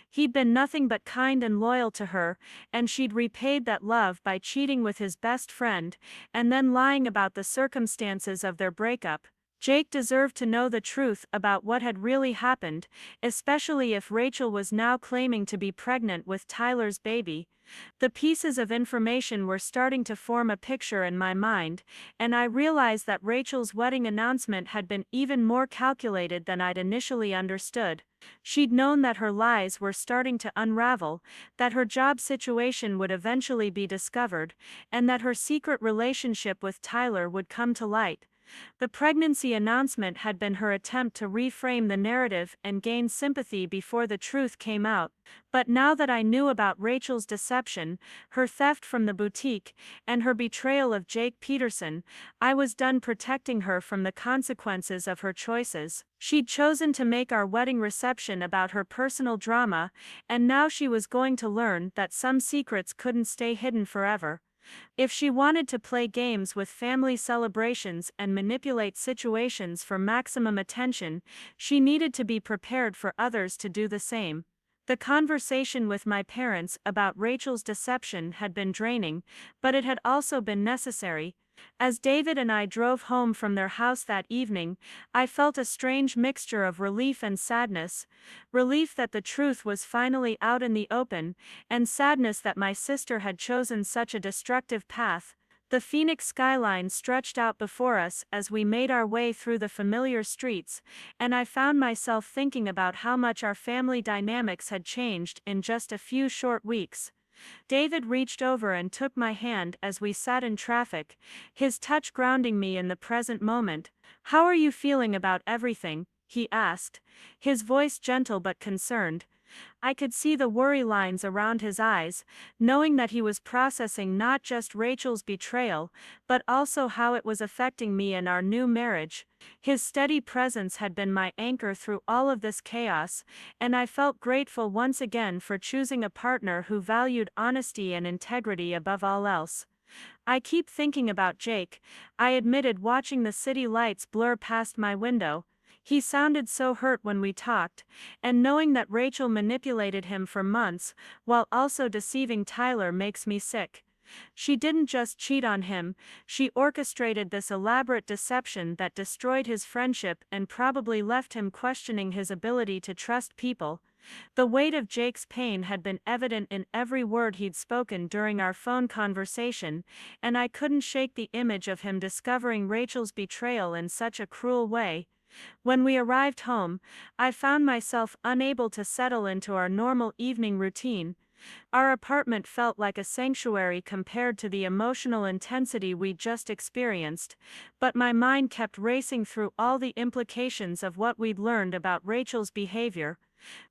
He'd been nothing but kind and loyal to her, and she'd repaid that love by cheating with his best friend, and then lying about the circumstances of their breakup. Jake deserved to know the truth about what had really happened, especially if Rachel was now claiming to be pregnant with Tyler's baby. The pieces of information were starting to form a picture in my mind, and I realized that Rachel's wedding announcement had been even more calculated than I'd initially understood. She'd known that her lies were starting to unravel, that her job situation would eventually be discovered, and that her secret relationship with Tyler would come to light. The pregnancy announcement had been her attempt to reframe the narrative and gain sympathy before the truth came out. But now that I knew about Rachel's deception, her theft from the boutique, and her betrayal of Jake Peterson, I was done protecting her from the consequences of her choices. She'd chosen to make our wedding reception about her personal drama, and now she was going to learn that some secrets couldn't stay hidden forever. If she wanted to play games with family celebrations and manipulate situations for maximum attention, she needed to be prepared for others to do the same. The conversation with my parents about Rachel's deception had been draining, but it had also been necessary. As David and I drove home from their house that evening, I felt a strange mixture of relief and sadness. Relief that the truth was finally out in the open, and sadness that my sister had chosen such a destructive path. The Phoenix skyline stretched out before us as we made our way through the familiar streets, and I found myself thinking about how much our family dynamics had changed in just a few short weeks. David reached over and took my hand as we sat in traffic, his touch grounding me in the present moment. "How are you feeling about everything?" he asked, his voice gentle but concerned. I could see the worry lines around his eyes, knowing that he was processing not just Rachel's betrayal, but also how it was affecting me and our new marriage. His steady presence had been my anchor through all of this chaos, and I felt grateful once again for choosing a partner who valued honesty and integrity above all else. "I keep thinking about Jake," I admitted, watching the city lights blur past my window. "He sounded so hurt when we talked, and knowing that Rachel manipulated him for months, while also deceiving Tyler, makes me sick. She didn't just cheat on him, she orchestrated this elaborate deception that destroyed his friendship and probably left him questioning his ability to trust people." The weight of Jake's pain had been evident in every word he'd spoken during our phone conversation, and I couldn't shake the image of him discovering Rachel's betrayal in such a cruel way. When we arrived home, I found myself unable to settle into our normal evening routine. Our apartment felt like a sanctuary compared to the emotional intensity we'd just experienced, but my mind kept racing through all the implications of what we'd learned about Rachel's behavior.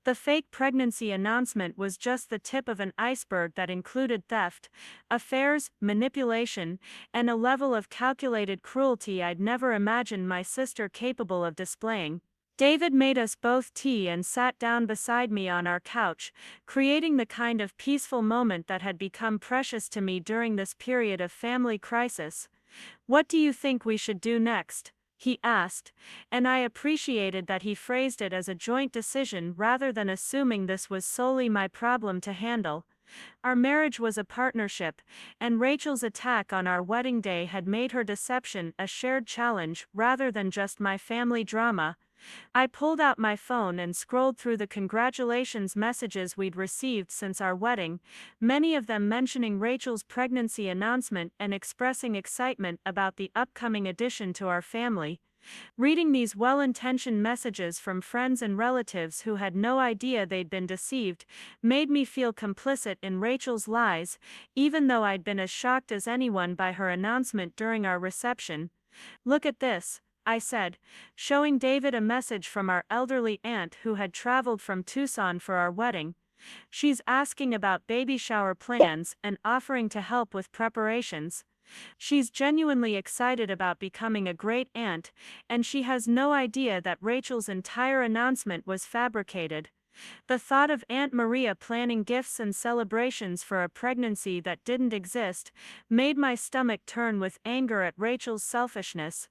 The fake pregnancy announcement was just the tip of an iceberg that included theft, affairs, manipulation, and a level of calculated cruelty I'd never imagined my sister capable of displaying. David made us both tea and sat down beside me on our couch, creating the kind of peaceful moment that had become precious to me during this period of family crisis. "What do you think we should do next?" he asked, and I appreciated that he phrased it as a joint decision rather than assuming this was solely my problem to handle. Our marriage was a partnership, and Rachel's attack on our wedding day had made her deception a shared challenge rather than just my family drama. I pulled out my phone and scrolled through the congratulations messages we'd received since our wedding, many of them mentioning Rachel's pregnancy announcement and expressing excitement about the upcoming addition to our family. Reading these well-intentioned messages from friends and relatives who had no idea they'd been deceived made me feel complicit in Rachel's lies, even though I'd been as shocked as anyone by her announcement during our reception. "Look at this," I said, showing David a message from our elderly aunt who had traveled from Tucson for our wedding. "She's asking about baby shower plans and offering to help with preparations. She's genuinely excited about becoming a great aunt, and she has no idea that Rachel's entire announcement was fabricated." The thought of Aunt Maria planning gifts and celebrations for a pregnancy that didn't exist made my stomach turn with anger at Rachel's selfishness.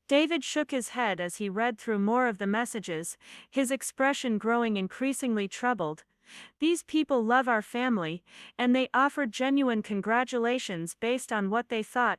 David shook his head as he read through more of the messages, his expression growing increasingly troubled. "These people love our family, and they offered genuine congratulations based on what they thought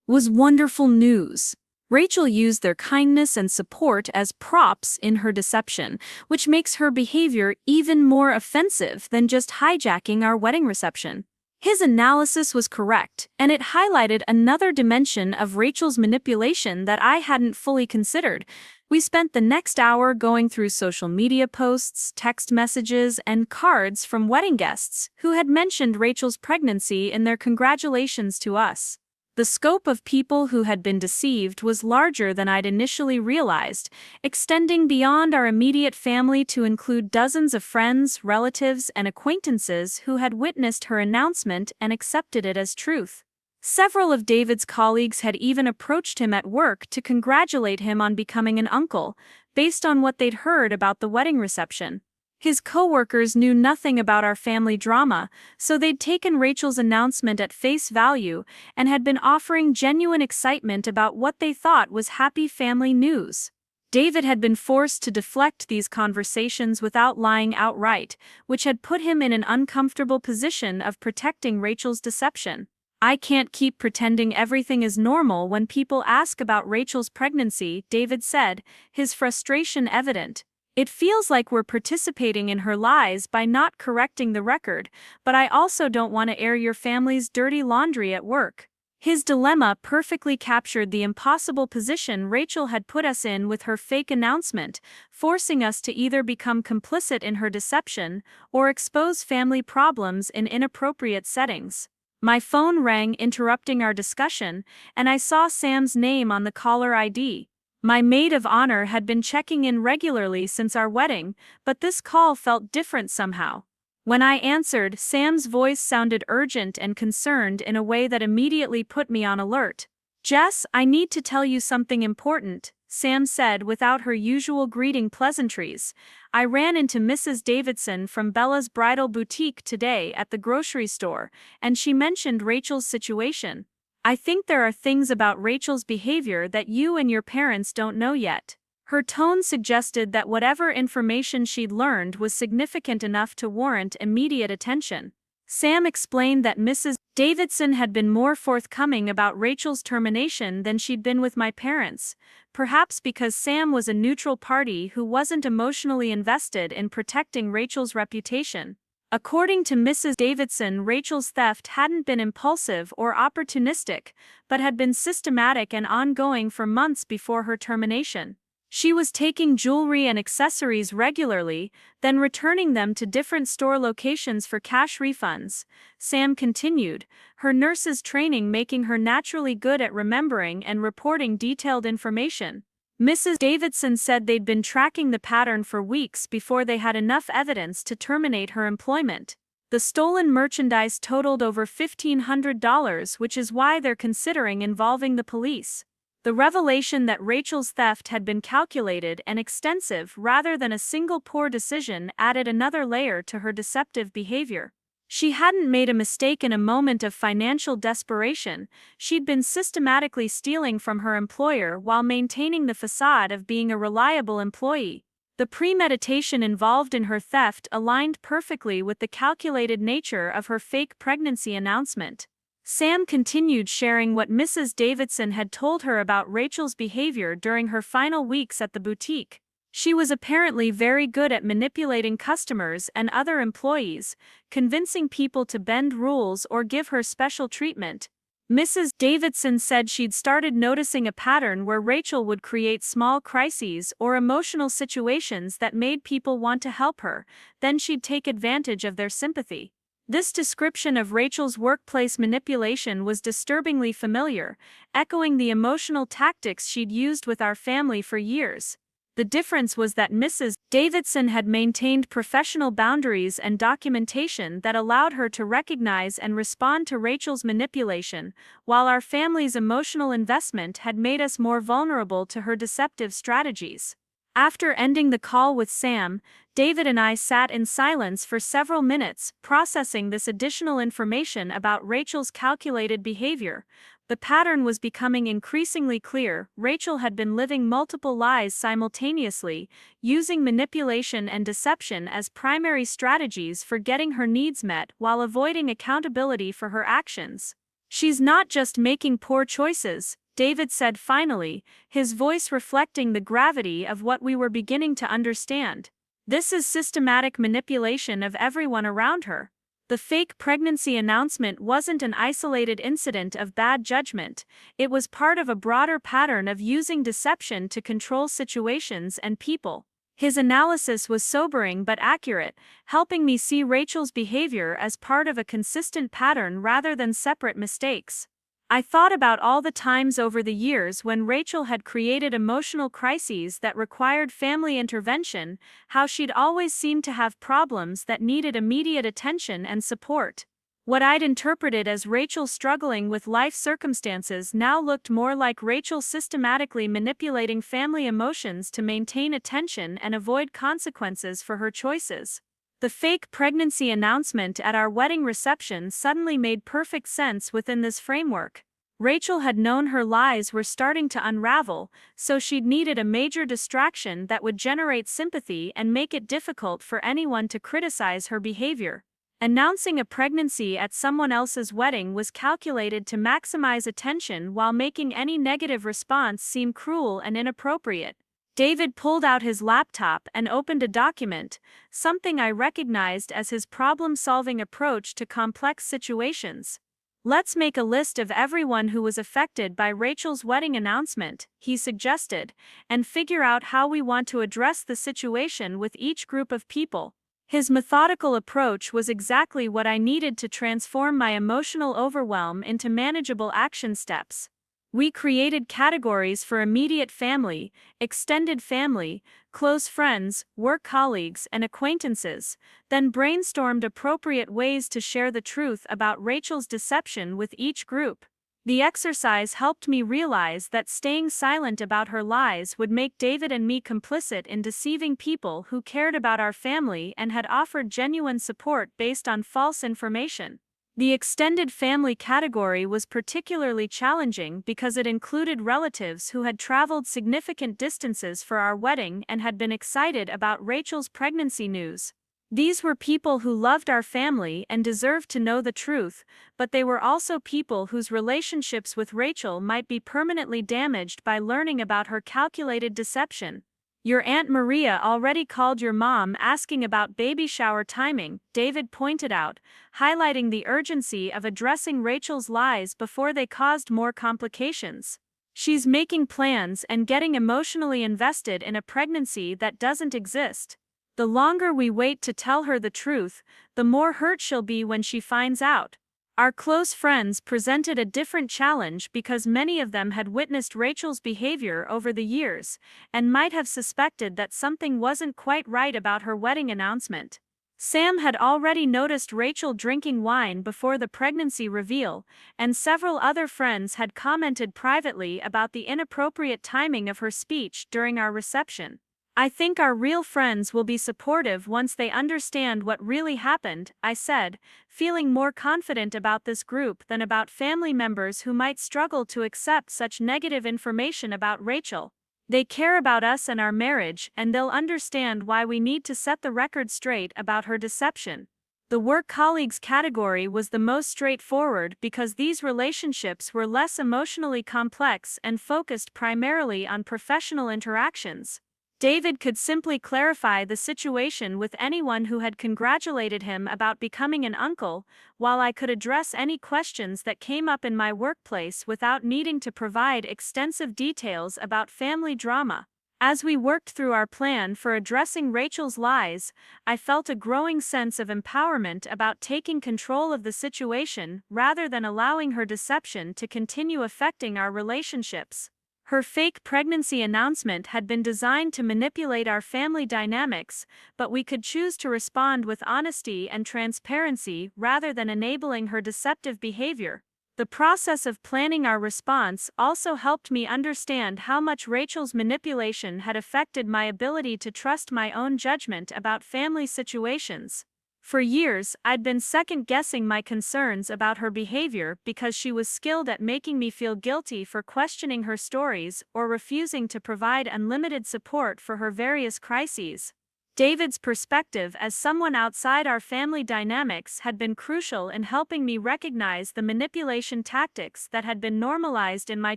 was wonderful news." Rachel used their kindness and support as props in her deception, which makes her behavior even more offensive than just hijacking our wedding reception. His analysis was correct, and it highlighted another dimension of Rachel's manipulation that I hadn't fully considered. We spent the next hour going through social media posts, text messages, and cards from wedding guests who had mentioned Rachel's pregnancy in their congratulations to us. The scope of people who had been deceived was larger than I'd initially realized, extending beyond our immediate family to include dozens of friends, relatives, and acquaintances who had witnessed her announcement and accepted it as truth. Several of David's colleagues had even approached him at work to congratulate him on becoming an uncle, based on what they'd heard about the wedding reception. His coworkers knew nothing about our family drama, so they'd taken Rachel's announcement at face value and had been offering genuine excitement about what they thought was happy family news. David had been forced to deflect these conversations without lying outright, which had put him in an uncomfortable position of protecting Rachel's deception. "I can't keep pretending everything is normal when people ask about Rachel's pregnancy," David said, his frustration evident. "It feels like we're participating in her lies by not correcting the record, but I also don't want to air your family's dirty laundry at work." His dilemma perfectly captured the impossible position Rachel had put us in with her fake announcement, forcing us to either become complicit in her deception or expose family problems in inappropriate settings. My phone rang, interrupting our discussion, and I saw Sam's name on the caller ID. My maid of honor had been checking in regularly since our wedding, but this call felt different somehow. When I answered, Sam's voice sounded urgent and concerned in a way that immediately put me on alert. "Jess, I need to tell you something important," Sam said without her usual greeting pleasantries. "I ran into Mrs. Davidson from Bella's Bridal Boutique today at the grocery store, and she mentioned Rachel's situation. I think there are things about Rachel's behavior that you and your parents don't know yet." Her tone suggested that whatever information she'd learned was significant enough to warrant immediate attention. Sam explained that Mrs. Davidson had been more forthcoming about Rachel's termination than she'd been with my parents, perhaps because Sam was a neutral party who wasn't emotionally invested in protecting Rachel's reputation. According to Mrs. Davidson, Rachel's theft hadn't been impulsive or opportunistic, but had been systematic and ongoing for months before her termination. She was taking jewelry and accessories regularly, then returning them to different store locations for cash refunds. Sam continued, her nurse's training making her naturally good at remembering and reporting detailed information. Mrs. Davidson said they'd been tracking the pattern for weeks before they had enough evidence to terminate her employment. The stolen merchandise totaled over $1,500, which is why they're considering involving the police. The revelation that Rachel's theft had been calculated and extensive rather than a single poor decision added another layer to her deceptive behavior. She hadn't made a mistake in a moment of financial desperation, she'd been systematically stealing from her employer while maintaining the facade of being a reliable employee. The premeditation involved in her theft aligned perfectly with the calculated nature of her fake pregnancy announcement. Sam continued sharing what Mrs. Davidson had told her about Rachel's behavior during her final weeks at the boutique. She was apparently very good at manipulating customers and other employees, convincing people to bend rules or give her special treatment. Mrs. Davidson said she'd started noticing a pattern where Rachel would create small crises or emotional situations that made people want to help her, then she'd take advantage of their sympathy. This description of Rachel's workplace manipulation was disturbingly familiar, echoing the emotional tactics she'd used with our family for years. The difference was that Mrs. Davidson had maintained professional boundaries and documentation that allowed her to recognize and respond to Rachel's manipulation, while our family's emotional investment had made us more vulnerable to her deceptive strategies. After ending the call with Sam, David and I sat in silence for several minutes, processing this additional information about Rachel's calculated behavior. The pattern was becoming increasingly clear. Rachel had been living multiple lies simultaneously, using manipulation and deception as primary strategies for getting her needs met while avoiding accountability for her actions. "She's not just making poor choices," David said finally, his voice reflecting the gravity of what we were beginning to understand. "This is systematic manipulation of everyone around her." The fake pregnancy announcement wasn't an isolated incident of bad judgment, it was part of a broader pattern of using deception to control situations and people. His analysis was sobering but accurate, helping me see Rachel's behavior as part of a consistent pattern rather than separate mistakes. I thought about all the times over the years when Rachel had created emotional crises that required family intervention, how she'd always seemed to have problems that needed immediate attention and support. What I'd interpreted as Rachel struggling with life circumstances now looked more like Rachel systematically manipulating family emotions to maintain attention and avoid consequences for her choices. The fake pregnancy announcement at our wedding reception suddenly made perfect sense within this framework. Rachel had known her lies were starting to unravel, so she'd needed a major distraction that would generate sympathy and make it difficult for anyone to criticize her behavior. Announcing a pregnancy at someone else's wedding was calculated to maximize attention while making any negative response seem cruel and inappropriate. David pulled out his laptop and opened a document, something I recognized as his problem-solving approach to complex situations. "Let's make a list of everyone who was affected by Rachel's wedding announcement," he suggested, "and figure out how we want to address the situation with each group of people." His methodical approach was exactly what I needed to transform my emotional overwhelm into manageable action steps. We created categories for immediate family, extended family, close friends, work colleagues, and acquaintances, then brainstormed appropriate ways to share the truth about Rachel's deception with each group. The exercise helped me realize that staying silent about her lies would make David and me complicit in deceiving people who cared about our family and had offered genuine support based on false information. The extended family category was particularly challenging because it included relatives who had traveled significant distances for our wedding and had been excited about Rachel's pregnancy news. These were people who loved our family and deserved to know the truth, but they were also people whose relationships with Rachel might be permanently damaged by learning about her calculated deception. "Your Aunt Maria already called your mom asking about baby shower timing," David pointed out, highlighting the urgency of addressing Rachel's lies before they caused more complications. "She's making plans and getting emotionally invested in a pregnancy that doesn't exist. The longer we wait to tell her the truth, the more hurt she'll be when she finds out." Our close friends presented a different challenge because many of them had witnessed Rachel's behavior over the years and might have suspected that something wasn't quite right about her wedding announcement. Sam had already noticed Rachel drinking wine before the pregnancy reveal, and several other friends had commented privately about the inappropriate timing of her speech during our reception. I think our real friends will be supportive once they understand what really happened, I said, feeling more confident about this group than about family members who might struggle to accept such negative information about Rachel. They care about us and our marriage, and they'll understand why we need to set the record straight about her deception. The work colleagues category was the most straightforward because these relationships were less emotionally complex and focused primarily on professional interactions. David could simply clarify the situation with anyone who had congratulated him about becoming an uncle, while I could address any questions that came up in my workplace without needing to provide extensive details about family drama. As we worked through our plan for addressing Rachel's lies, I felt a growing sense of empowerment about taking control of the situation rather than allowing her deception to continue affecting our relationships. Her fake pregnancy announcement had been designed to manipulate our family dynamics, but we could choose to respond with honesty and transparency rather than enabling her deceptive behavior. The process of planning our response also helped me understand how much Rachel's manipulation had affected my ability to trust my own judgment about family situations. For years, I'd been second-guessing my concerns about her behavior because she was skilled at making me feel guilty for questioning her stories or refusing to provide unlimited support for her various crises. David's perspective as someone outside our family dynamics had been crucial in helping me recognize the manipulation tactics that had been normalized in my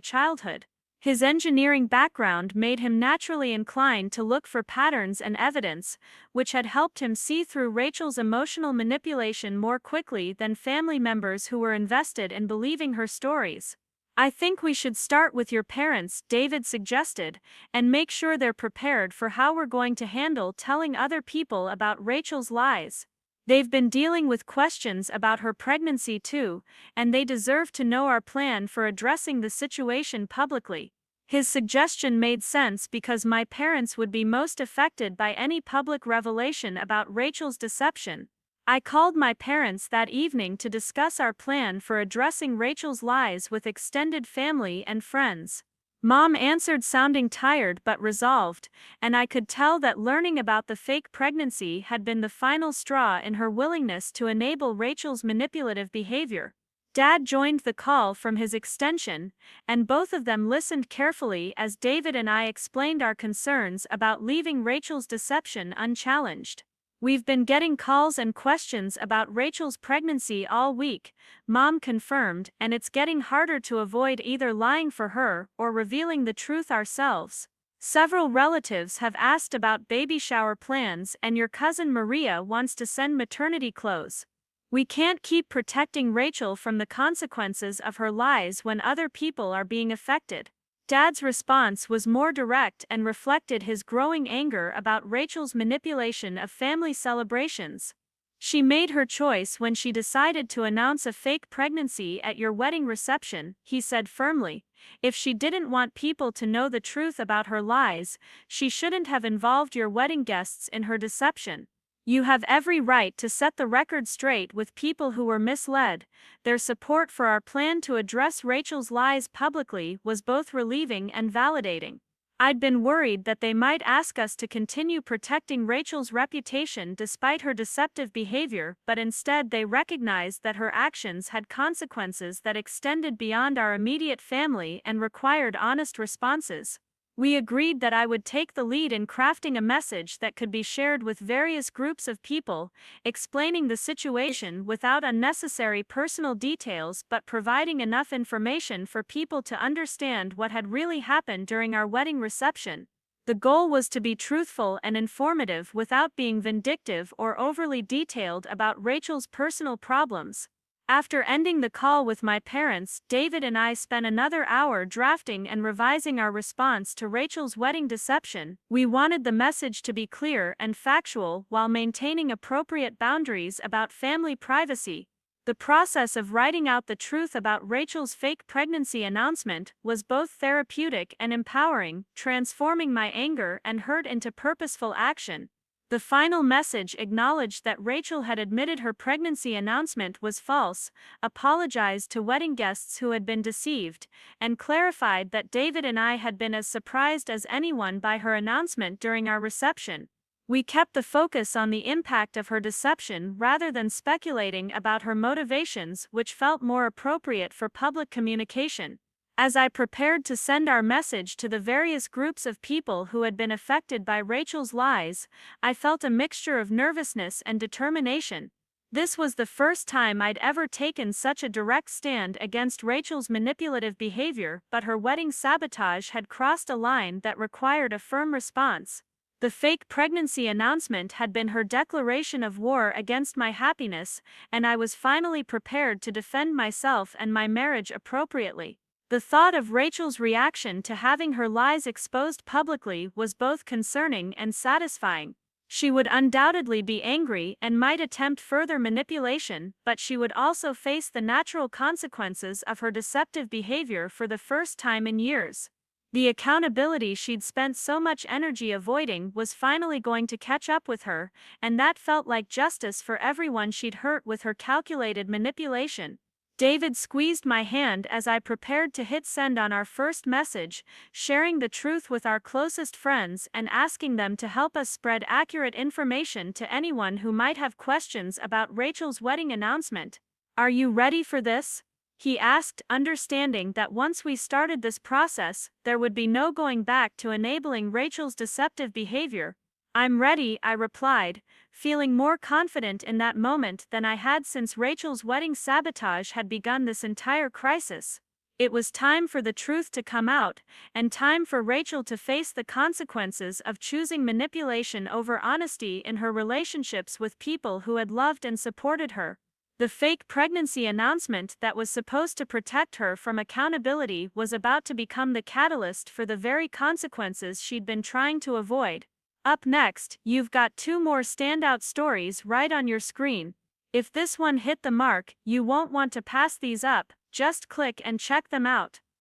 childhood. His engineering background made him naturally inclined to look for patterns and evidence, which had helped him see through Rachel's emotional manipulation more quickly than family members who were invested in believing her stories. I think we should start with your parents, David suggested, and make sure they're prepared for how we're going to handle telling other people about Rachel's lies. They've been dealing with questions about her pregnancy too, and they deserve to know our plan for addressing the situation publicly. His suggestion made sense because my parents would be most affected by any public revelation about Rachel's deception. I called my parents that evening to discuss our plan for addressing Rachel's lies with extended family and friends. Mom answered sounding tired but resolved, and I could tell that learning about the fake pregnancy had been the final straw in her willingness to enable Rachel's manipulative behavior. Dad joined the call from his extension, and both of them listened carefully as David and I explained our concerns about leaving Rachel's deception unchallenged. We've been getting calls and questions about Rachel's pregnancy all week, Mom confirmed, and it's getting harder to avoid either lying for her or revealing the truth ourselves. Several relatives have asked about baby shower plans, and your cousin Maria wants to send maternity clothes. We can't keep protecting Rachel from the consequences of her lies when other people are being affected. Dad's response was more direct and reflected his growing anger about Rachel's manipulation of family celebrations. She made her choice when she decided to announce a fake pregnancy at your wedding reception, he said firmly. If she didn't want people to know the truth about her lies, she shouldn't have involved your wedding guests in her deception. You have every right to set the record straight with people who were misled. Their support for our plan to address Rachel's lies publicly was both relieving and validating. I'd been worried that they might ask us to continue protecting Rachel's reputation despite her deceptive behavior, but instead they recognized that her actions had consequences that extended beyond our immediate family and required honest responses. We agreed that I would take the lead in crafting a message that could be shared with various groups of people, explaining the situation without unnecessary personal details but providing enough information for people to understand what had really happened during our wedding reception. The goal was to be truthful and informative without being vindictive or overly detailed about Rachel's personal problems. After ending the call with my parents, David and I spent another hour drafting and revising our response to Rachel's wedding deception. We wanted the message to be clear and factual while maintaining appropriate boundaries about family privacy. The process of writing out the truth about Rachel's fake pregnancy announcement was both therapeutic and empowering, transforming my anger and hurt into purposeful action. The final message acknowledged that Rachel had admitted her pregnancy announcement was false, apologized to wedding guests who had been deceived, and clarified that David and I had been as surprised as anyone by her announcement during our reception. We kept the focus on the impact of her deception rather than speculating about her motivations, which felt more appropriate for public communication. As I prepared to send our message to the various groups of people who had been affected by Rachel's lies, I felt a mixture of nervousness and determination. This was the first time I'd ever taken such a direct stand against Rachel's manipulative behavior, but her wedding sabotage had crossed a line that required a firm response. The fake pregnancy announcement had been her declaration of war against my happiness, and I was finally prepared to defend myself and my marriage appropriately. The thought of Rachel's reaction to having her lies exposed publicly was both concerning and satisfying. She would undoubtedly be angry and might attempt further manipulation, but she would also face the natural consequences of her deceptive behavior for the first time in years. The accountability she'd spent so much energy avoiding was finally going to catch up with her, and that felt like justice for everyone she'd hurt with her calculated manipulation. David squeezed my hand as I prepared to hit send on our first message, sharing the truth with our closest friends and asking them to help us spread accurate information to anyone who might have questions about Rachel's wedding announcement. "Are you ready for this?" he asked, understanding that once we started this process, there would be no going back to enabling Rachel's deceptive behavior. "I'm ready," I replied, feeling more confident in that moment than I had since Rachel's wedding sabotage had begun this entire crisis. It was time for the truth to come out, and time for Rachel to face the consequences of choosing manipulation over honesty in her relationships with people who had loved and supported her. The fake pregnancy announcement that was supposed to protect her from accountability was about to become the catalyst for the very consequences she'd been trying to avoid. Up next, you've got two more standout stories right on your screen. If this one hit the mark, you won't want to pass these up, just click and check them out.